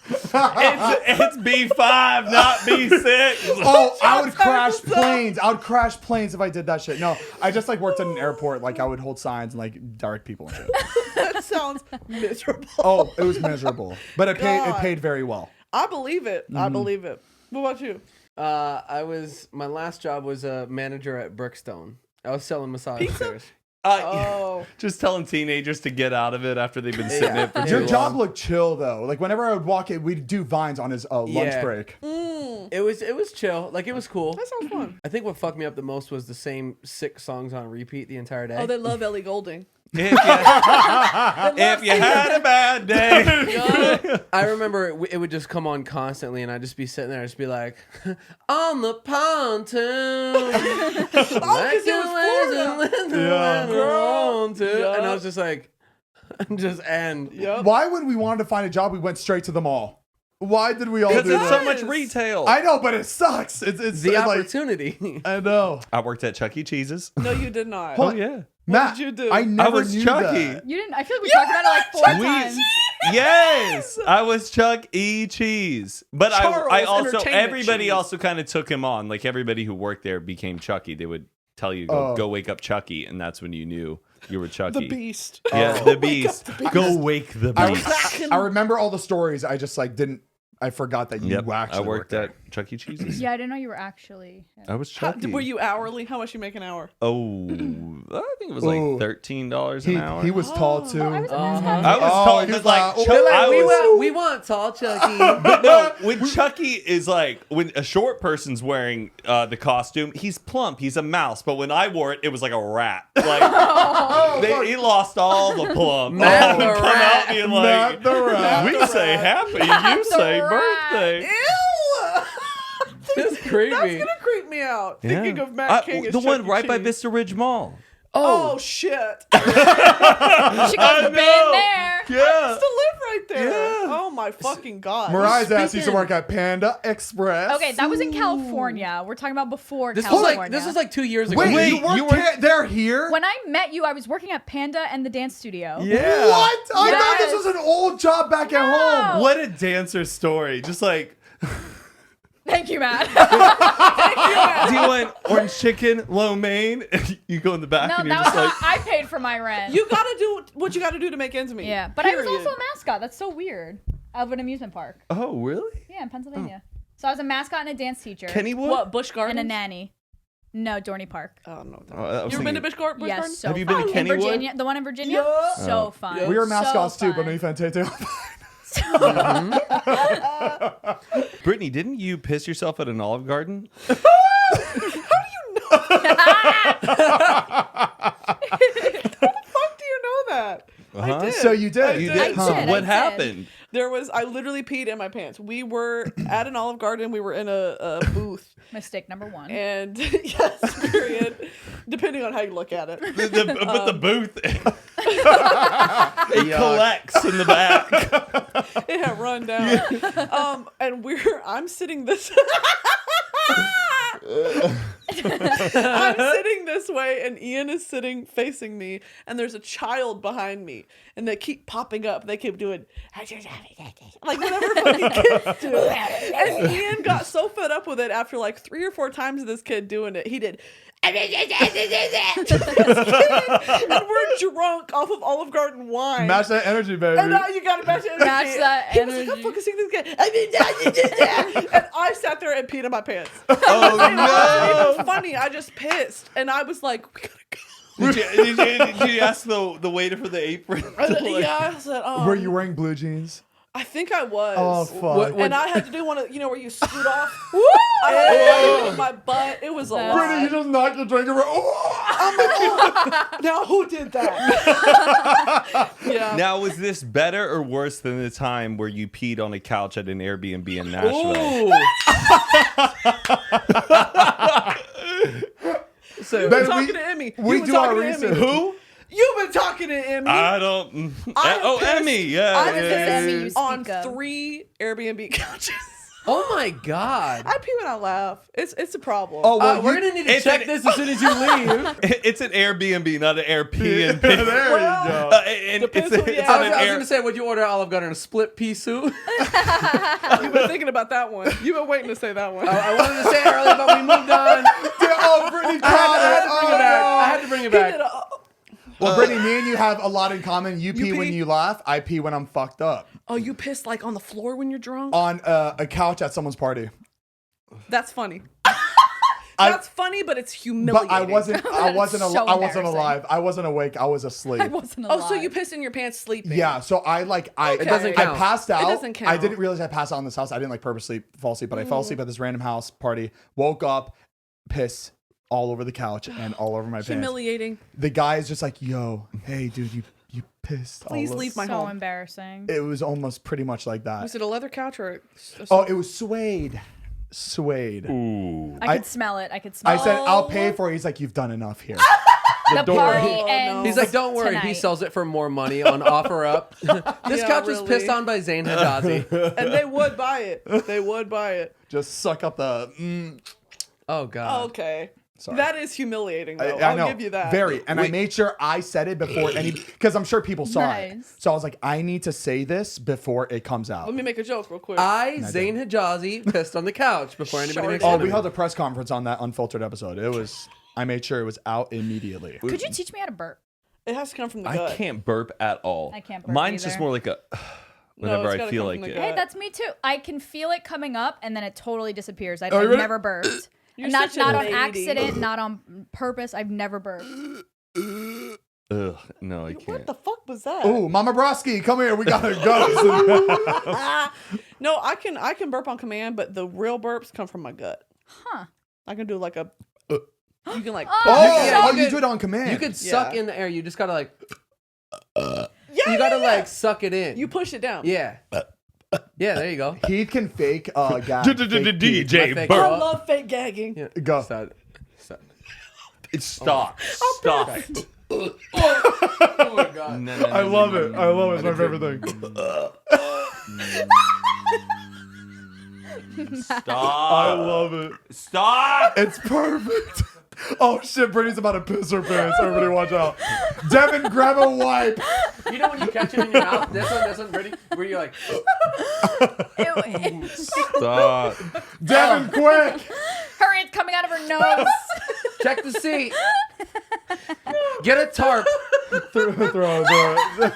It's B5, not B6. Oh, I would crash planes. I would crash planes if I did that shit. No, I just like worked at an airport. Like I would hold signs and like direct people and shit. That sounds miserable. Oh, it was miserable, but it God. paid very well. I believe it. I believe it. What about you? My last job was a manager at Brickstone. I was selling massage chairs. Just telling teenagers to get out of it after they've been sitting in it for too Your long. job looked chill though. Like whenever I would walk in, we'd do vines on his lunch Yeah. break. It was chill. Like, it was cool. That sounds fun. I think what fucked me up the most was the same 6 songs on repeat the entire day. Oh, they love Ellie Goulding. If you had a bad day. I remember it would just come on constantly, and I'd just be sitting there, I'd just be like, on the pontoon. because it was Florida. And I was just like, and Yep. Why, when we wanted to find a job, we went straight to the mall? Why did we all do Because it's that? so much retail. I know, but it sucks. It's the like, opportunity. I know. I worked at Chuck E. Cheese's. No, you did not. Hold on. Yeah. Matt, did you do? I never was knew Chucky. that. You didn't. I feel like we talked about it like 4 times. Yes, I was Chuck E. Cheese, but I Charles also Entertainment everybody Cheese. also kind of took him on. Like everybody who worked there became Chucky. They would tell you go wake up Chucky, and that's when you knew you were Chucky. The Beast. Yeah, the beast. Go wake the beast. I remember all the stories. I just like didn't. I forgot that you Yep, actually I worked there. at Chuck E. Cheese's. Yeah, I didn't know you were actually. I was How, Chucky. were you hourly? How much you make an hour? Oh, I think it was like Ooh. $13 an hour. He was tall too. I was a Uh-huh. mascot. I was Oh, told he was like like, Chuck, I was. we want tall Chucky. But no, when Chucky is like, when a short person's wearing the costume, he's plump, he's a mouse. But when I wore it, it was like a rat. Like he lost all the plump. Matt Oh, the come rat. out being Matt like, the rat. we say happy, you say rat. birthday. Ew! It's creepy. That's gonna creep me out. Thinking of Matt King as the one Chuck E. right by Cheese. Vista Ridge Mall. Oh shit! She goes, been there. Yeah. Used to live right there. Yeah. Oh my fucking god! Mariah's ass used to Speaking- work at Panda Express. Okay, that was in California. We're talking about before This was California. like 2 years ago. Wait, Wait, you you worked were- there here? When I met you, I was working at Panda and the dance studio. Yeah. What? I thought this Yes. was an old job back at home. What a dancer story. Just like, Thank you, Matt. do you want orange chicken, lo mein? You go in the back No, and you're that just was like, how I paid for my rent. You gotta do what you gotta do to make ends meet. Yeah, but I was Period. also a mascot. That's so weird. Of an amusement park. oh, really? Yeah, in Pennsylvania. So I was a mascot and a dance teacher. Kennywood? What Busch and Gardens? a nanny. No, Dorney Park. I don't know. What that Oh, I is. was You ever been to thinking- Busch Yes, Gardens? so Have you been to fun. In Kennywood? Virginia, the one in Virginia? Yeah. So fun. We were So mascots too, but fun. no fantastic. Brittany, didn't you piss yourself at an Olive Garden? How do you know that? Uh-huh. did. So you did. You I did? did, So I what did. happened? I literally peed in my pants. We were at an Olive Garden. We were in a booth. Mistake number one. And yes, period. Depending on how you look at it. But the booth, it collects in the back. It had run down. And I'm sitting this I'm sitting this way and Ian is sitting facing me and there's a child behind me and they keep popping up. They keep doing like whatever fucking kids do. And Ian got so fed up with it after like 3 or 4 times of this kid doing it. He did and we're drunk off of Olive Garden wine. Match that energy, baby. And now you gotta match it. Match that He was like, energy. I'm fucking seeing this guy. And I sat there and peed in my pants. Oh It no! was funny. I just pissed. And I was like, we gotta go. Did you ask the waiter for the apron? Yeah, I said, Were you wearing blue jeans? I think I was. Oh, fuck. And I had to do one of, where you scoot off. I had to do it with my butt. It was a lot. Brittany, you just knocked your drink over. I'm like, oh, now who did that? Yeah. Now, was this better or worse than the time where you peed on a couch at an Airbnb in Nashville? So You've been talking to Emmy. we You've been do our talking to research. Emmy. Who? You've been talking to Emmy. I don't. I Oh, pissed- Emmy. Yeah. I yeah, pissed Emmy you speak on of. 3 Airbnb couches. oh my god. I pee when I laugh. It's a problem. Oh, well, We're gonna need to It's check an- this as soon as you leave. It's an Airbnb, not an Airbnb. there you Well, go. And Depends it's, who you it's ask. on I an was air. gonna say, would you order Olive Garden in a split pea suit? You've been thinking about that one. You've been waiting to say that one. I wanted to say it earlier, but we moved on. Oh, Brittany caught I had it. to bring it Oh, back. He did a- Well, Brittany, me and you have a lot in common. You pee when pee? you laugh. I pee when I'm fucked up. Oh, you pissed like on the floor when you're drunk? On a couch at someone's party. That's funny. That's funny, but it's humiliating. But I wasn't So alive. embarrassing. I wasn't awake. I was asleep. I wasn't alive. Oh, so you pissed in your pants sleeping? Yeah, so I It doesn't I count. passed out. doesn't count. I didn't realize I passed out in this house. I didn't like purposely fall asleep, but I fell asleep at this random house party. Woke up, piss all over the couch and all over my pants. Humiliating. The guy is just like, "Yo, hey, dude, you pissed." Please all leave my so home. embarrassing. It was almost pretty much like that. Was it a leather couch or? Oh, it was suede. Suede. Ooh. I could smell it. I could smell I said, it. "I'll pay for it." He's like, "You've done enough here." The door. party Oh, no. ends. He's like, don't worry. He tonight. sells it for more money on OfferUp. This Yeah, couch was really. pissed on by Zane Hejazi. And they would buy it. They would buy it. Just suck up the. Oh God. Okay. Sorry. That is humiliating, though. I know. I'll give you that. Very. And I made sure I said it before any, because I'm sure people saw it. Nice. So I was like, I need to say this before it comes out. Let me make a joke real quick. Zane Hejazi, pissed on the couch before anybody makes Shark. fun Oh, we of held me. a press conference on that Unfiltered episode. I made sure it was out immediately. Could you teach me how to burp? It has to come from the I gut. can't burp at all. I can't burp Mine's either. just more like a No, whenever it's I gotta feel come like from the it. gut. Hey, that's me too. I can feel it coming up, and then it totally disappears. you I've ready? never burped. You're And not such a on lady. accident, not on purpose. I've never burped. Ugh, no, I What can't. the fuck was that? Oh, Mama Broski, come here. We gotta go. No, I can burp on command, but the real burps come from my gut. Huh. I can do like a. You can like. Oh, you you could- do it on command. You could suck Yeah. in the air. You just gotta like. Yeah, You gotta yeah. like suck it in. You push it down. Yeah. Yeah. There you go. Heath can fake gag. Fake pee. My DJ fake burp. I love fake gagging. Yeah. Go. Stop. Stop. Stop it. Oh my God. No, no, I no, love no, it. no, I no, love no, it. It's my no, favorite thing. Stop. I love it. Stop. It's perfect. Oh shit, Brittany's about to piss her pants. Everybody watch out. Devin, grab a wipe. You know when you catch it in your mouth? This one, Brittany, where you're like, Ew. Stop. Devin, quick. Hurry, it's coming out of her nose. check the seat. Get a tarp. throw it.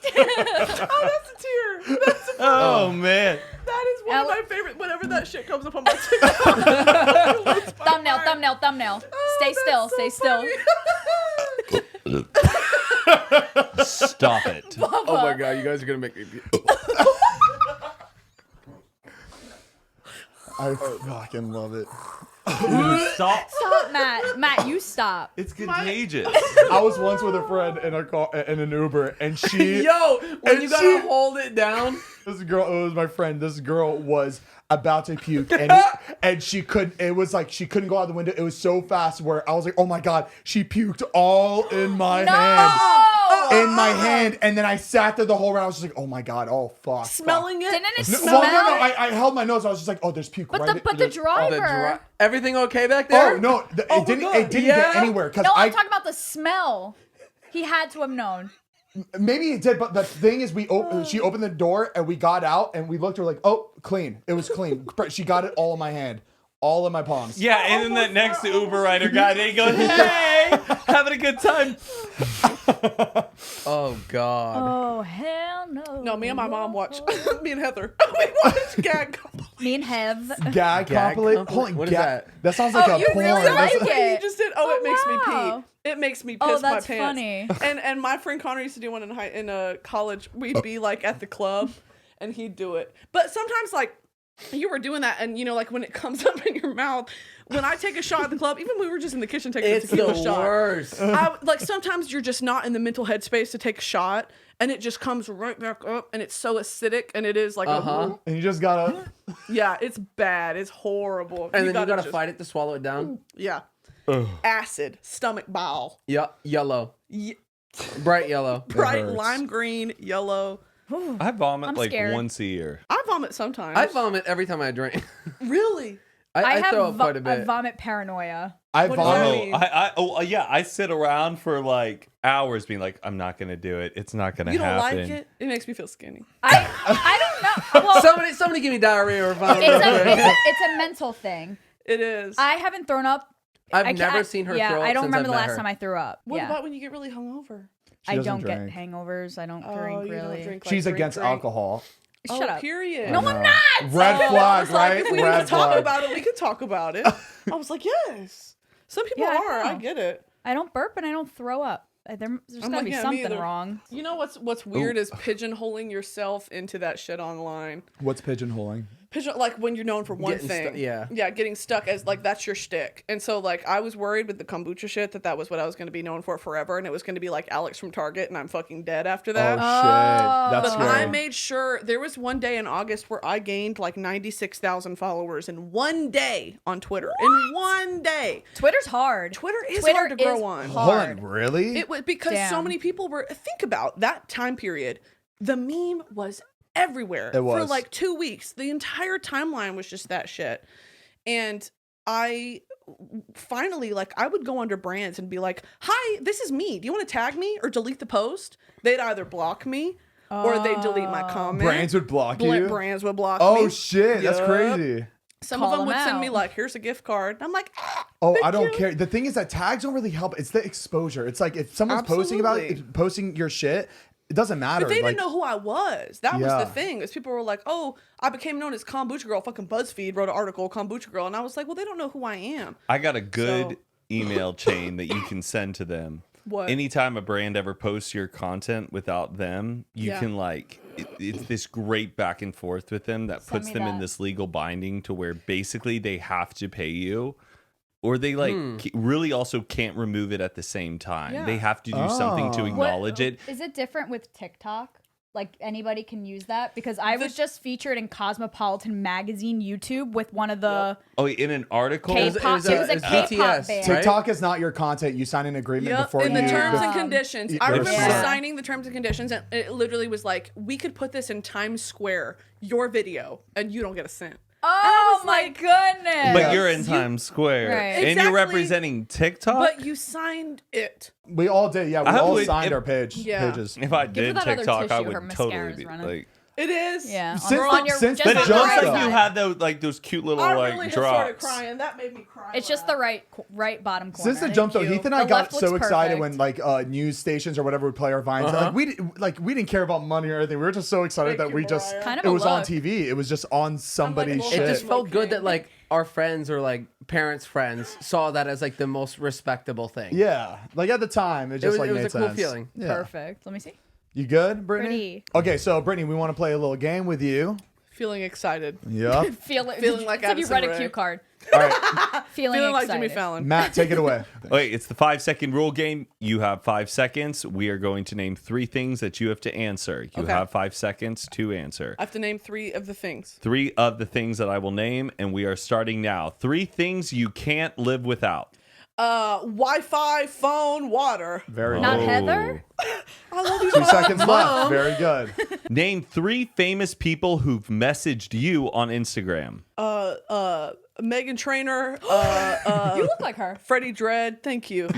That's a tear. That's a, Oh man. that is one of Ella- my favorite. Whenever that shit comes up on my TikTok. Thumbnail. Stay still. Stay still. Stop it. Oh my God, you guys are gonna make me. I fucking love it. Stop. Stop, Matt. Matt, you stop. It's contagious. I was once with a friend in a car in an Uber, and she. Yo, when And you gotta she- hold it down. This girl, it was my friend. This girl was about to puke, and she couldn't. It was like she couldn't go out the window. It was so fast where I was like, "Oh my God!" She puked all in my hand, in my hand, and then I sat there the whole round. I was just like, "Oh my God! Oh fuck!" Smelling it. Didn't it No, smell? well, no, I held my nose. I was just like, "Oh, there's puke." But right the there's- driver. Everything okay back there? Oh no! Oh my It didn't. God. It didn't Yeah. get anywhere because No, I I'm talking about the smell. He had to have known. maybe it did, but the thing is, she opened the door and we got out and we looked. We're like, "Oh, clean! It was clean." She got it all in my hand, all in my palms. Yeah, and then that next Uber rider guy, they go, "Hey, having a good time." Oh God. Oh, hell no. No, me and my mom watch. Me and Heather. We watch gag. Me and Hev. Gag compilation. compilation? Holy What is gag. That sounds like Oh, a you porn. really That's- like it. You just did. Oh, it makes me wow. pee. It makes me piss Oh, that's my pants. funny. And my friend Connor used to do one in college. We'd be like at the club, and he'd do it. But sometimes like you were doing that, and you know like when it comes up in your mouth. When I take a shot at the club, even when we were just in the kitchen taking It's a tequila the shot, worst. like sometimes you're just not in the mental headspace to take a shot, and it just comes right back up, and it's so acidic, and it is like And you just gotta. yeah, it's bad, it's horrible, And then you gotta just- fight it to swallow it down. Yeah, acid, stomach bowel, Yeah, yellow. Bright yellow. bright hurts. lime green, yellow. I vomit I'm like scared. once a year. I vomit sometimes. I vomit every time I drink. Really? I have throw up quite a I bit. vomit paranoia. I What does that vomit. mean? Yeah, I sit around for like hours being like, I'm not gonna do it. It's not gonna You don't happen. like it? It makes me feel skinny. I don't know. Well, Somebody give me diarrhea or vomit. it's a mental thing. It is. I haven't thrown up. I've never seen her Yeah, throw up I don't since remember I've the met last her. time I threw up. What yeah. about when you get really hungover? She I doesn't don't get drink. hangovers. I don't Oh, drink you really. don't drink. Like, She's drink, against drink. alcohol. Shut up. Period. No, I'm not. Red I flag, was like, right? if we need to Red talk flag. about it, we can talk about it. I was like, yes. Some people Yeah, I are. I know. get it. I don't burp and I don't throw up. There's I'm gotta like, be yeah, me something either. wrong. You know what's weird is pigeonholing yourself into that shit online. What's pigeonholing? Like when you're known for one Getting thing. Getting stuck as like that's your shtick. And so like I was worried with the kombucha shit that was what I was going to be known for forever, and it was going to be like Alex from Target, and I'm fucking dead after Oh that. shit, that's But I scary. made sure there was one day in August where I gained like 96,000 followers in one day on Twitter. In one day. Twitter's hard. Twitter is hard to grow on. Hold hard. on, really? It was because so Damn. many people were. Think about that time period. The meme was everywhere It was. for like 2 weeks. The entire timeline was just that shit. And I finally, like, I would go under brands and be like, "Hi, this is me. Do you want to tag me or delete the post?" They'd either block me or they'd delete my comment. Brands would block you. Brands would block me. Oh shit, that's Yup. crazy. Some Call of them them would send me out. like, "Here's a gift card." And I'm like, Oh, thank I don't you. care. The thing is that tags don't really help. It's the exposure. It's like if someone's posting about Absolutely. it, posting your shit, it doesn't matter. But they like, didn't know who I was. That was Yeah. the thing. Is people were like, "Oh, I became known as Kombucha Girl." Fucking BuzzFeed wrote an article, Kombucha Girl, and I was like, "Well, they don't know who I am." I got a good So- email chain that you can send to them. What? Anytime a brand ever posts your content without them, you Yeah. can like it's this great back and forth with them that Send puts me them in that. this legal binding to where basically they have to pay you, or they like really also can't remove it at the same time. Yeah. They have to do something to Oh. acknowledge it. Is it different with TikTok? Like anybody can use that? Because I was just featured in Cosmopolitan Magazine YouTube with one of the Oh, in an article. K-pop. It was a K-pop BTS, band. right? TikTok is not your content. You sign an agreement Yep, before in the you. terms Yeah. and conditions. Yeah. I remember Yeah. signing the terms and conditions, and it literally was like, "We could put this in Times Square, your video, and you don't get a cent." Oh was my like- goodness. But you're in Times Square, Right. and Exactly. you're representing TikTok. But you signed it. We all did. Yeah, we I all would- signed if- our pages. if I Give her did that other TikTok, I tissue, her would totally mascara's be running. like. It is. Yeah. Since on the- your, since just the on jump, right though. You side. had those cute little I like really have started drops. crying. That made me cry. It's just the right bottom corner. Since the jump, though, you. Heath and I The got left so looks excited perfect. when like news stations or whatever would play our vines. Like we didn't care about money or anything. We were just so excited Thank that we you, just Mariah. Kind of it a was on look. TV. It was just on somebody's well, shit. It just felt good Okay. that like our friends or like parents' friends saw that as like the most respectable thing. Yeah, like at the time, it just was- like it was made a cool sense. feeling. Yeah. Perfect. Let me see. You good, Brittany? Pretty. Okay, so Brittany, we want to play a little game with you. feeling excited. Yep. Feeling like it's like you Addison read a Rae. cue card. All right, Feeling Feeling like excited. Jimmy Fallon. Matt, take it away. Wait, it's the 5-second rule game. You have 5 seconds. We are going to name 3 things that you have to answer. You Okay. have 5 seconds to answer. I have to name 3 of the things. 3 of the things that I will name, and we are starting now. 3 things you can't live without. Wi-Fi, phone, water. Very Not good. Heather? I love you. 2 seconds left. Very good. Name 3 famous people who've messaged you on Instagram. Megan Trainor. You look like her. Freddie Dredd. Thank you.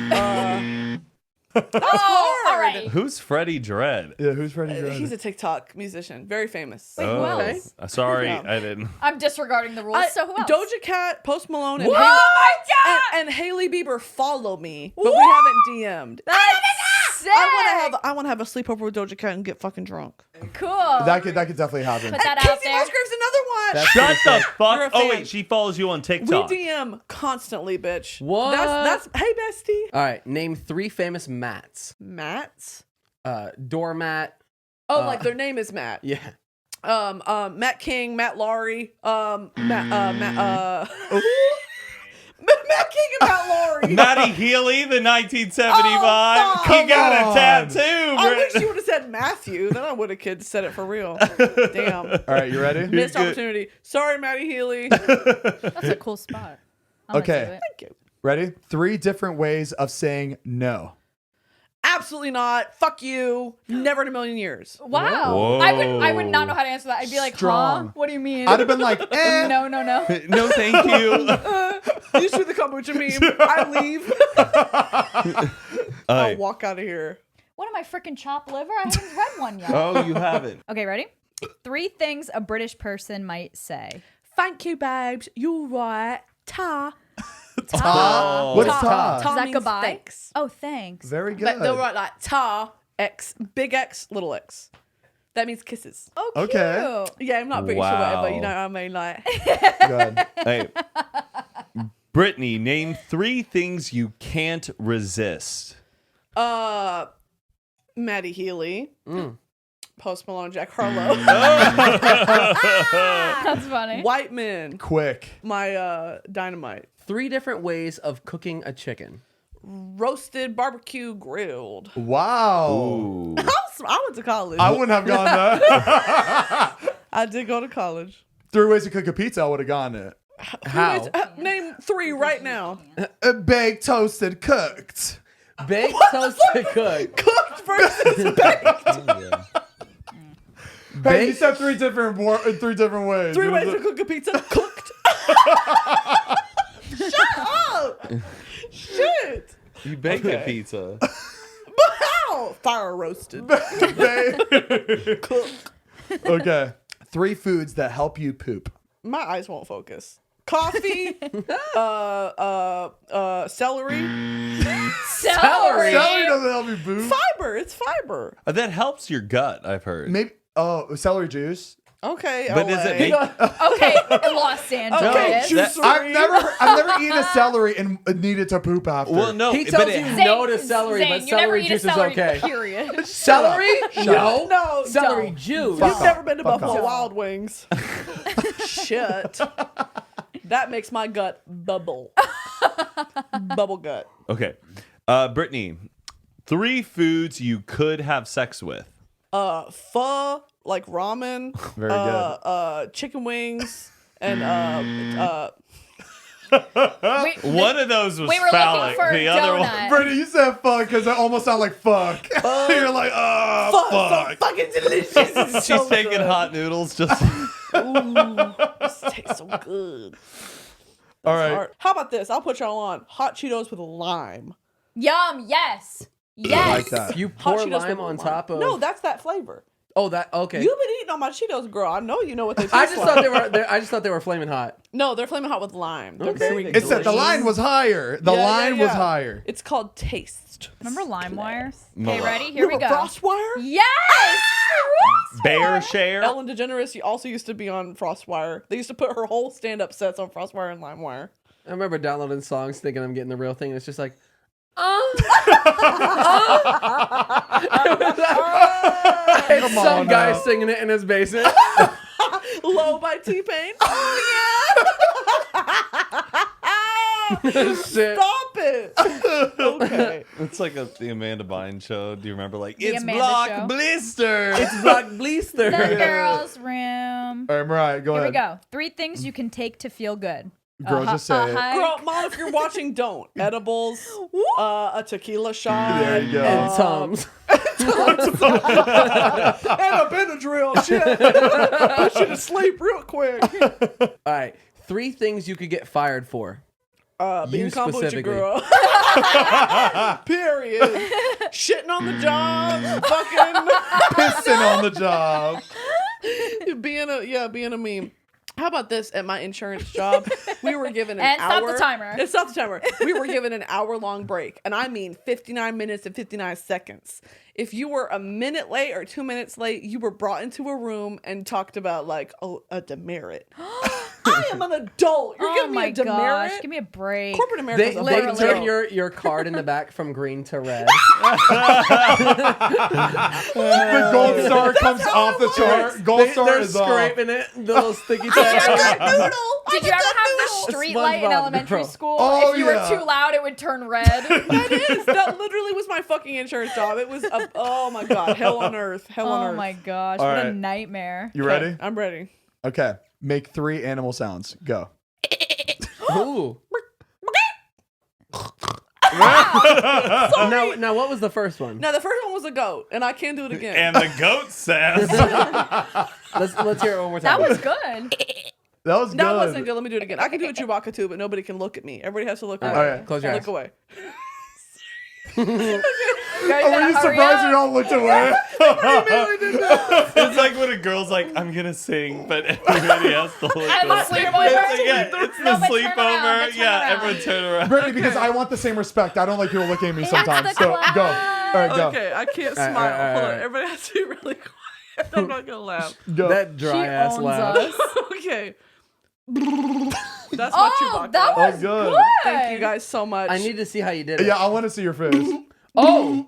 Oh, all right. Who's Freddie Dredd? Yeah, who's Freddie? He's a TikTok musician. Very famous. Wait, who Oh, else? sorry, Yeah. I didn't. I'm disregarding the rules. So who else? Doja Cat, Post Malone, and Oh Haley, my god! and Haley Bieber follow me, but we haven't DM'd. That's sick. I want to have a sleepover with Doja Cat and get fucking drunk. Cool. That could definitely happen. Put that out Casey there. Musgrave's another one. That's Shut the You're a fuck! Oh fan. wait, she follows you on We TikTok. DM constantly, bitch. What? That's hey bestie. All right, name 3 famous Matts. Matt's. Doormat. Oh, like their name is Matt. Yeah. Matt King, Matt Laurie, Matt King and Matt Laurie. Matty Healy, the 1975. Oh, fuck. He got Come a on. tattoo. I wish Britt. you would have said Matthew. Then I would have said it for real. Damn. All right, you ready? Missed good. opportunity. Sorry, Matty Healy. That's a cool spot. I'm gonna Okay. do it. Thank you. Ready? 3 different ways of saying no. Absolutely not. Fuck you. Never in a million years. Wow. Whoa. I would not know how to answer that. I'd be like, Strong. huh? What do you mean? I'd have been like, eh. No. No, thank you. You see the kombucha meme. I leave. I'll walk out of here. What am I, freaking chopped liver? I haven't read one yet. Oh, you haven't. Okay, ready? 3 things a British person might say. Thank you, babes. You're right. Ta. Ta. What is Ta. ta? Ta Is that means goodbye? thanks. Oh, thanks. Very good. But they'll write like ta, X, big X, little X. That means kisses. Oh, Okay. cute. Yeah, I'm not British or Wow. whatever, you know what I mean? Like, Good. Hey, Brittany, name 3 things you can't resist. Maddie Healy, Post Malone, Jack Harlow, That's funny. white men, Quick. my dynamite, 3 different ways of cooking a chicken. roasted, barbecue, grilled. Wow. Ooh. I went to college. I wouldn't have gone that. I did go to college. 3 ways to cook a pizza, I would have gone it. How? Name 3 right now. Baked, toasted, cooked. Baked, toasted, cooked. Cooked versus baked. Hey, you said 3 different ways. 3 ways to cook a pizza. Cooked. Shut up. Shit. You baked a pizza. But how? Fire roasted. Cooked. Okay. 3 foods that help you poop. My eyes won't focus. Coffee, celery, Celery. Celery doesn't help you poop. fiber. It's fiber. That helps your gut, I've heard. Maybe. Celery juice. Okay, But is it LA. baked? Okay, Los Angeles. Okay, juicery. I've never eaten a celery and needed to poop after. Well, no. He but tells it- you Zane, no to celery, Zane, but you never celery eat a juice is celery, okay. Period. Celery? No. No, Celery don't. juice. Fuck You've off. never been to Fuck Buffalo off. Wild Wings. Shit. That makes my gut bubble. Bubble gut. Okay. Brittany, 3 foods you could have sex with. Pho, like ramen. Very good. Chicken wings and One of those was we were looking phallic. for The other one. donut. Brittany, you said fuck because it almost sounded like fuck. You're like, fuck, fuck. so fucking delicious. She's So taking good. hot noodles just. This tastes so good. All right. Alright, how about this? I'll put y'all on hot Cheetos with lime. Yum. Yes. Yes. I like that. You Hot pour Cheetos lime with on top of. No, that's that flavor. Oh, that okay. You've been eating on my Cheetos, girl. I know you know what they taste I just like. thought they were. I just thought they were flaming hot. No, they're flaming hot with lime. They're Okay. very It said the delicious. line was higher. The Yeah, line yeah, was yeah. higher. It's called taste. Remember LimeWire? No. Okay, ready? Here we go. Frostwire? Yes. Bear share. Ellen DeGeneres also used to be on Frostwire. They used to put her whole stand-up sets on Frostwire and LimeWire. I remember downloading songs thinking I'm getting the real thing. And it's just like, it's Come some on guy now. singing it in his basement. Low by T-Pain. Shit. Stop it. Okay. It's like the Amanda Bynes show. Do you remember? Like, The it's Amanda Block Show. Blister. It's Block Bleaster. The girls' room. All right, Mariah, go Here we ahead. go. 3 things you can take to feel good. Girl, just say it. Girl, Mom, if you're watching, don't. Edibles, a tequila shot. There you go. And Tums. And a Benadryl. Shit. Put you to sleep real quick. All right. 3 things you could get fired for. Being You kombucha specifically. girl. Period. Shitting on the job. Fucking Pissing on the job. being a meme. How about this? At my insurance job, we were given an And hour. stop the timer. And stop the timer. We were given an hour-long break, and I mean 59 minutes and 59 seconds. If you were a minute late or 2 minutes late, you were brought into a room and talked about like, oh, a demerit. I am an adult. You're Oh giving me my a demerit. gosh. Give me a break. Corporate America's They a turn literally. your card in the back from green to red. The gold star comes off the chart. Gold star They're is off. scraping it. The little sticky Did tag. you ever have the street light in SpongeBob, elementary girl. school? Oh, if you yeah. were too loud, it would turn red. That literally was my fucking insurance job. It was oh my god, hell on earth, hell on Oh earth. my gosh, All what a right. nightmare. You ready? I'm ready. Okay. Make 3 animal sounds. Go. Ooh. Sorry. Now, what was the first one? Now the first one was a goat, and I can't do it again. And the goat says. Let's hear it one more time. That was good. That was good. That wasn't good. Let me do it again. I can do a Chewbacca too, but nobody can look at me. Everybody has to look away. All right, close your Look eyes. away. Guys, Oh, were you gotta hurry surprised up. you all looked away? It's like when a girl's like, I'm gonna sing, but everybody has to look And the away. sleepover. It's No, the but turn sleepover. around, Yeah, turn everyone turn around. Brittany, because I want the same respect. I don't like people looking at me It's sometimes. the So club. go. All right, go. Okay, I can't All right, smile. all right, Hold all on. right. Everybody has to be really quiet. I'm not gonna laugh. Go. That She dry ass owns laugh. us. Okay. That's my Chewbacca. That was good. good. Thank you guys so much. I need to see how you did it. Yeah, I want to see your face. Oh,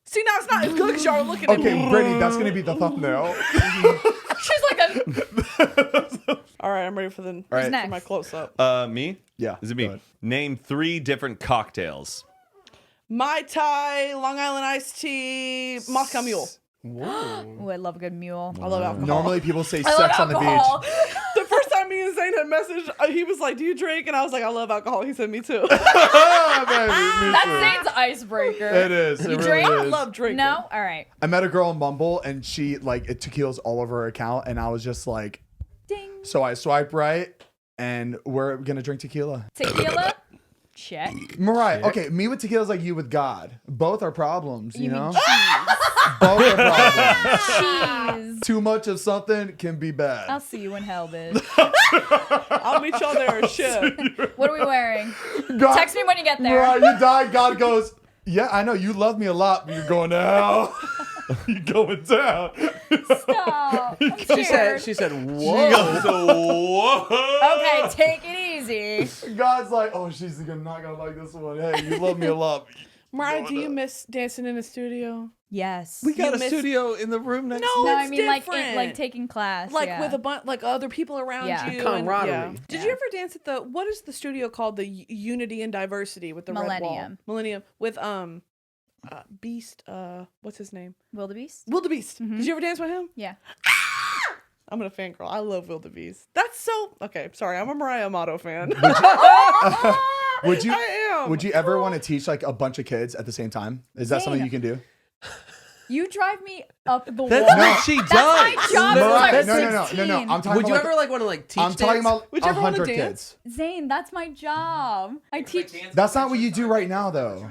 See, now it's not as good because y'all are looking at Okay, me. Brittany, that's gonna be the thumbnail. She's like a. All right, I'm ready for the right. next? for my close up. Me? Yeah. Is it go me? ahead. Name 3 different cocktails. Mai Tai, Long Island iced tea, Moscow Mule. Ooh, I love a good mule. I love alcohol. Normally people say I love sex on the alcohol. beach. The first time me and Zane had messaged, he was like, "Do you drink?" And I was like, "I love alcohol." He said, "Me too." Ah, baby, me That's too. Zane's icebreaker. It is. It You really drink? I is. love drinking. No? All right. I met a girl on Bumble and she like tequila's all over her account and I was just like, Ding. so I swipe right and we're gonna drink tequila. Tequila? Check. Mariah, okay, me with tequila is like you with God. Both are problems, you know? mean Both are problems. cheese. Too much of something can be bad. I'll see you in hell, bitch. I'll meet y'all there. Shit. What are we wearing? God, Text me when you get there. Mariah, you died. God goes, yeah, I know you love me a lot, but you're going to hell. You're going down. Stop. I'm scared. she said, She whoa. goes, whoa. Okay, take it easy. God's like, oh, she's not gonna like this one. Hey, you love me a lot. Mariah, do you miss dancing in the studio? Yes. We got You a miss- studio in the room next No, to no, it's I mean different. like taking class. Like yeah. with a bunch, like other people around Yeah. you. Camaraderie. And, Did you ever dance at the? What is the studio called? The Unity and Diversity with the red wall. Millennium. Millennium with Beast. What's his name? Wildebeest? Wildebeest. Mm-hmm. Did you ever dance with him? Yeah. I'm gonna fangirl. I love Wildebeest. That's so okay. Sorry, I'm a Mariah Amato fan. Would you? I am. Would you ever want to teach like a bunch of kids at the same time? Is that something Zane. you can do? You drive me up the wall. That's what she does. That's my job Mariah, since I was 16. no. I'm talking Would you about ever like want to like teach I'm talking dance? about Would you ever wanna 100 dance? kids. Zane, that's my job. I teach. That's not what you do right now, though.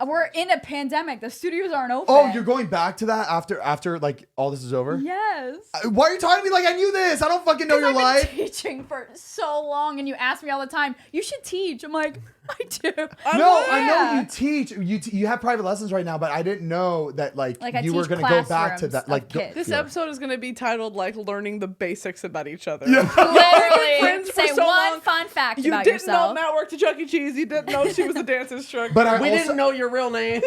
We're in a pandemic. The studios aren't open. Oh, you're going back to that after like all this is over? Yes. Why are you talking to me like I knew this? I don't fucking know your I've been life. teaching for so long, and you ask me all the time. You should teach. I'm like, I do. No, Yeah. I know you teach. You have private lessons right now, but I didn't know that like Like, I you were teach gonna go back to classrooms that. of Like kids. This yeah. episode is gonna be titled like learning the basics about each other. Literally, friends for say so one long. fun fact You about didn't yourself. know Matt worked at Chuck E. Cheese. You didn't know she was a dance instructor. But I We also, didn't know your real name.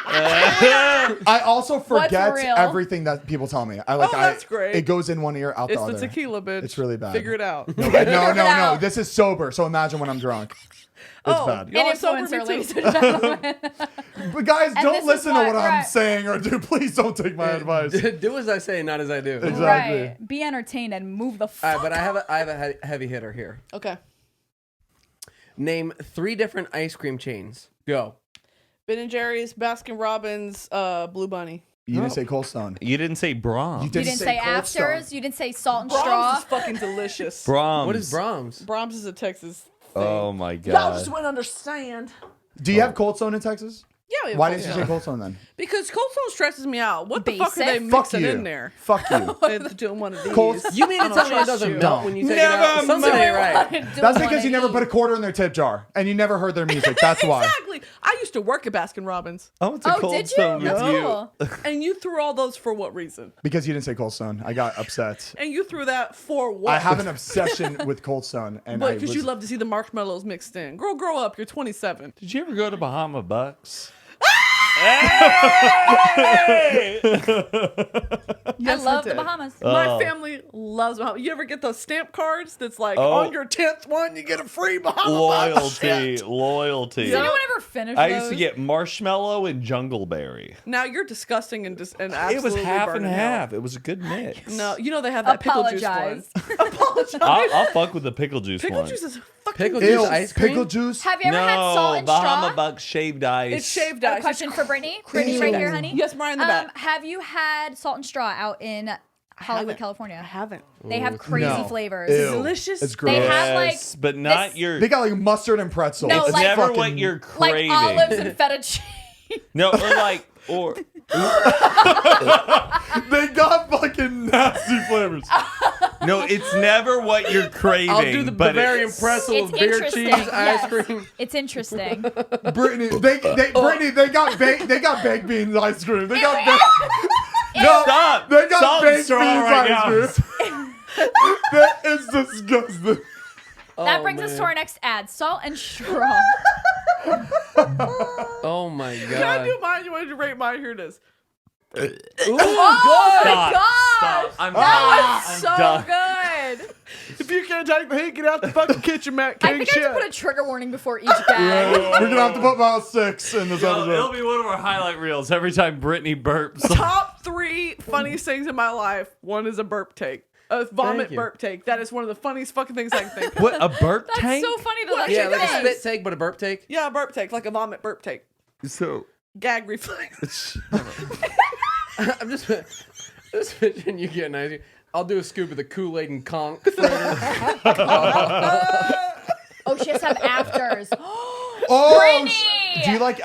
I also forget real? everything that people tell me. I like. Oh, that's great. It goes in one ear, out it's the the other. tequila, bitch. It's really bad. Figure it out. No. This is sober. So imagine when I'm drunk. It's Oh, bad. y'all An are sober, me influencer, too. ladies and gentlemen. But guys, And this don't is listen to what- what I'm right. saying or do. Please don't take my advice. Do as I say, not as I do. Exactly. Right. Be entertained and move the All fuck. right, but I have a heavy hitter here. Okay. Name 3 different ice cream chains. Go. Ben and Jerry's, Baskin Robbins, Blue Bunny. You didn't say Cold Stone. You didn't say Brahms. You You didn't say Cold Stone. afters. You didn't say salt and Brahms straw. is fucking delicious. Brahms. What is Brahms? Brahms is a Texas thing. Oh my Y'all god. just wouldn't understand. Do you have Cold Stone in Texas? Yeah, we have Why Cold didn't you Stone. say Cold Stone then? Because Cold Stone stresses me out. What the fuck are they Basic. Fuck mixing you. in there? Fuck you. It's doing one of these. Cold- You mean to tell me it trust doesn't you. melt when you take it out? Never Something ain't right. That's because you never put a quarter in their tip jar and you never heard their music. That's why. Exactly. I used to work at Baskin Robbins, I went to Oh, Cold did you? Stone That's with you. cool. and you threw all those for what reason? Because you didn't say Cold Stone. I got upset. And you threw that for what? I have an obsession with Cold Stone. And But I because was, you love to see the marshmallows mixed in. Girl, grow up. You're 27. Did you ever go to Bahama Bucks? I love the Bahamas. My family loves Bahamas. You ever get those stamp cards that's like Oh. on your 10th one, you get a free Bahama Bucks? Loyalty. Did anyone ever finish I those? used to get marshmallow and jungleberry. Now you're disgusting and It was absolutely half and burning hell. half. It was a good mix. No, you know they have that pickle juice one. Apologize. Apologize. I'll fuck with the pickle juice Pickle one. juice is fucking Pickle Ew, juice ice cream? pickle juice. Have you ever had salt and Bahama straw? Bucks shaved ice. It's shaved A ice. question It's for Brittany. Brittany, right here, honey. Yes, Mariah in the back. Have you had salt and straw out in Hollywood, haven't. California? I haven't. They have crazy No. flavors. Ew. Delicious. It's gross. They have like Yes, but not this- your. They got like mustard and pretzel. No, It's like- never fucking- what you're like craving. olives and feta cheese. No, or like or They got fucking nasty flavors. no, it's never what you're craving. I'll do the but Bavarian it's- pretzel It's with beer interesting. cheese ice yes. cream. It's interesting. Brittany, they got baked beans ice cream. They got baked. Stop! They got Salt and baked straw beans right ice now. cream. That is disgusting. That Oh, brings us man. to our next ad: salt and straw. Oh my Can I god. do mine? You want to rate mine? Here it is. Ooh, good. God. Stop. I'm That done. was so I'm done. good. If you can't take the heat, get out the fucking kitchen, Matt. I King think I shit. have to put a trigger warning before each gag. We're gonna have to put about 6 in this It'll episode. be one of our highlight reels every time Brittany burps. Top 3 funniest things in my life. One is a burp take. A vomit you. burp take. That is one of the funniest fucking things I can think of. What, a burp That's tank? so funny to Yeah, like a Yes. spit take, but a burp take. Yeah, a burp take. Like a vomit burp take. So, Gag reflex. I'm just picturing you getting ice cream. I'll do a scoop of the Kool-Aid and conch. Oh, she has to have afters. Oh, Brittany! do you like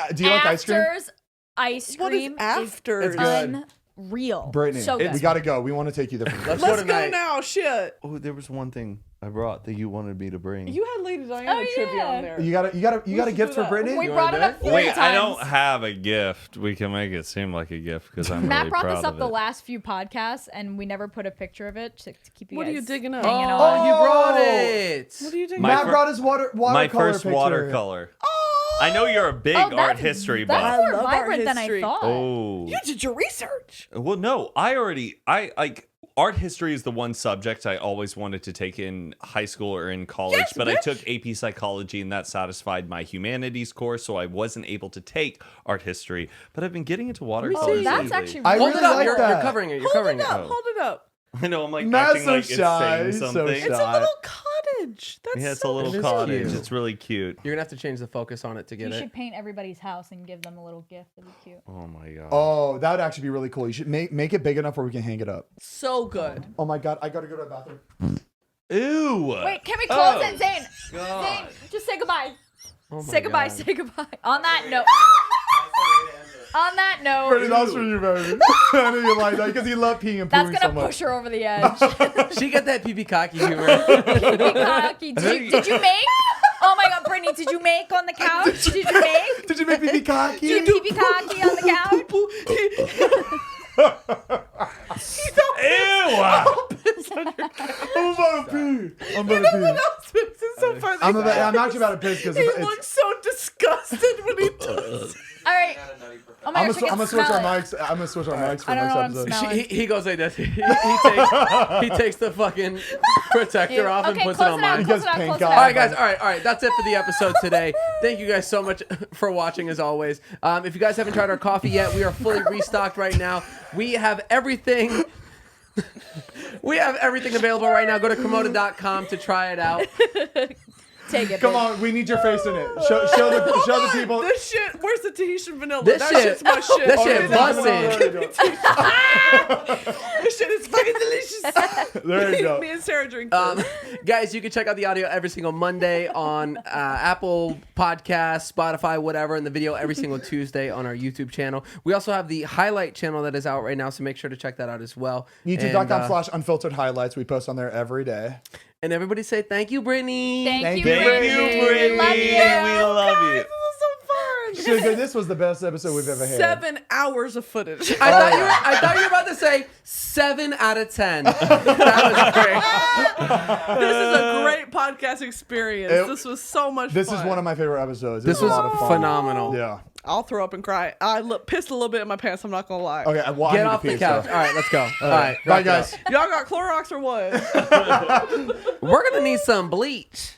ice cream? Afters ice What is cream afters? It's good. unreal. Brittany, So good. we gotta go. We want to take you there. Let's Let's go go tonight. now. Shit. oh, there was one thing I brought that you wanted me to bring. You had Lady Diana trivia yeah. on there. You got a should gift do for that. Brittany? We You brought wanna it up do 3 Wait, times. I don't have a gift. We can make it seem like a gift because I'm Matt really brought proud this up of the it. last few podcasts, and we never put a picture of it to keep you What are guys you digging up? hanging Oh, on. you brought it. What do you think? My Matt fir- brought his watercolor My first picture. watercolor. Oh, I know you're a big Oh, art that's- history That's buff. more I love art vibrant than I history. thought. Oh. you did your research. Well, no, I like art history is the one subject I always wanted to take in high school or in college, Yes, but bitch. I took AP psychology and that satisfied my humanities course, so I wasn't able to take art history. But I've been getting into watercolors Oh, that's lately. actually I really Hold really it up. like You're that. covering it. You're Hold covering it it. up. Oh. Hold it up. I know I'm like Matt's acting so like shy, it's he's saying so something. shy. It's a little cottage. That's Yeah, it's a so little It is cottage. cute. It's really cute. You're gonna have to change the focus on it to get You it. should paint everybody's house and give them a little gift. That'd be cute. Oh my god. Oh, that would actually be really cool. You should make it big enough where we can hang it up. so good. Oh my god, I gotta go to the bathroom. Ew. Wait, can we close Oh, it, Zane? God. Zane, just say goodbye. Oh my Say goodbye. God. Say goodbye. On that note. On that Brittany, note. that's for you, baby. I know you like that because you love peeing and That's pooing gonna so much. push her over the edge. She got that pee cocky humor. Pee cocky. Did you make? Oh my God, Brittany, did you make on the couch? Did you make? Did you make me cocky? Did you pee cocky on the couch? Ew. I'm about to pee. I'm about to pee. That's makes it so funny. I'm actually about to piss because He it's. looks so disgusted when he does. All right. Oh my I'm gosh, I gonna can switch smell our it. mics. I'm gonna switch our mics for I don't next know what I'm episode. smelling. he goes like this. He takes the fucking protector off and Okay, puts it close on it out, mine. close He it out, gets close it pink eye. All out. right, guys. All right. That's it for the episode today. Thank you guys so much for watching, as always. If you guys haven't tried our coffee yet, we are fully restocked right now. We have everything. We have everything available right now. Go to Komodo.com to try it out. Take it. Come babe. on, we need your face in it. Show the people. This shit, where's the Tahitian vanilla? This that shit- shit's my shit. that Oh, shit yeah, busted. This shit is fucking delicious. There you go. Me and Sarah drink this. Guys, you can check out the audio every single Monday on Apple Podcasts, Spotify, whatever, and the video every single Tuesday on our YouTube channel. We also have the highlight channel that is out right now, so make sure to check that out as well. YouTube.com/unfiltered highlights. We post on there every day. And everybody say thank you, Brittany. Thank you, Thank Thank you, you, Brittany. Love you. We love you. This was so fun. Sugar, this was the best episode we've ever had. 7 hours of footage. I thought you were about to say 7 out of 10. That was great. This is a great podcast experience. This was so much This fun. is one of my favorite episodes. This It was a lot of fun. phenomenal. Yeah. I'll throw up and cry. I pissed a little bit in my pants, I'm not going to lie. Okay, well, I Get need off to pee, the couch. so- All right, let's go. All right, Bye, wrap it up. guys. Y'all got Clorox or what? We're going to need some bleach.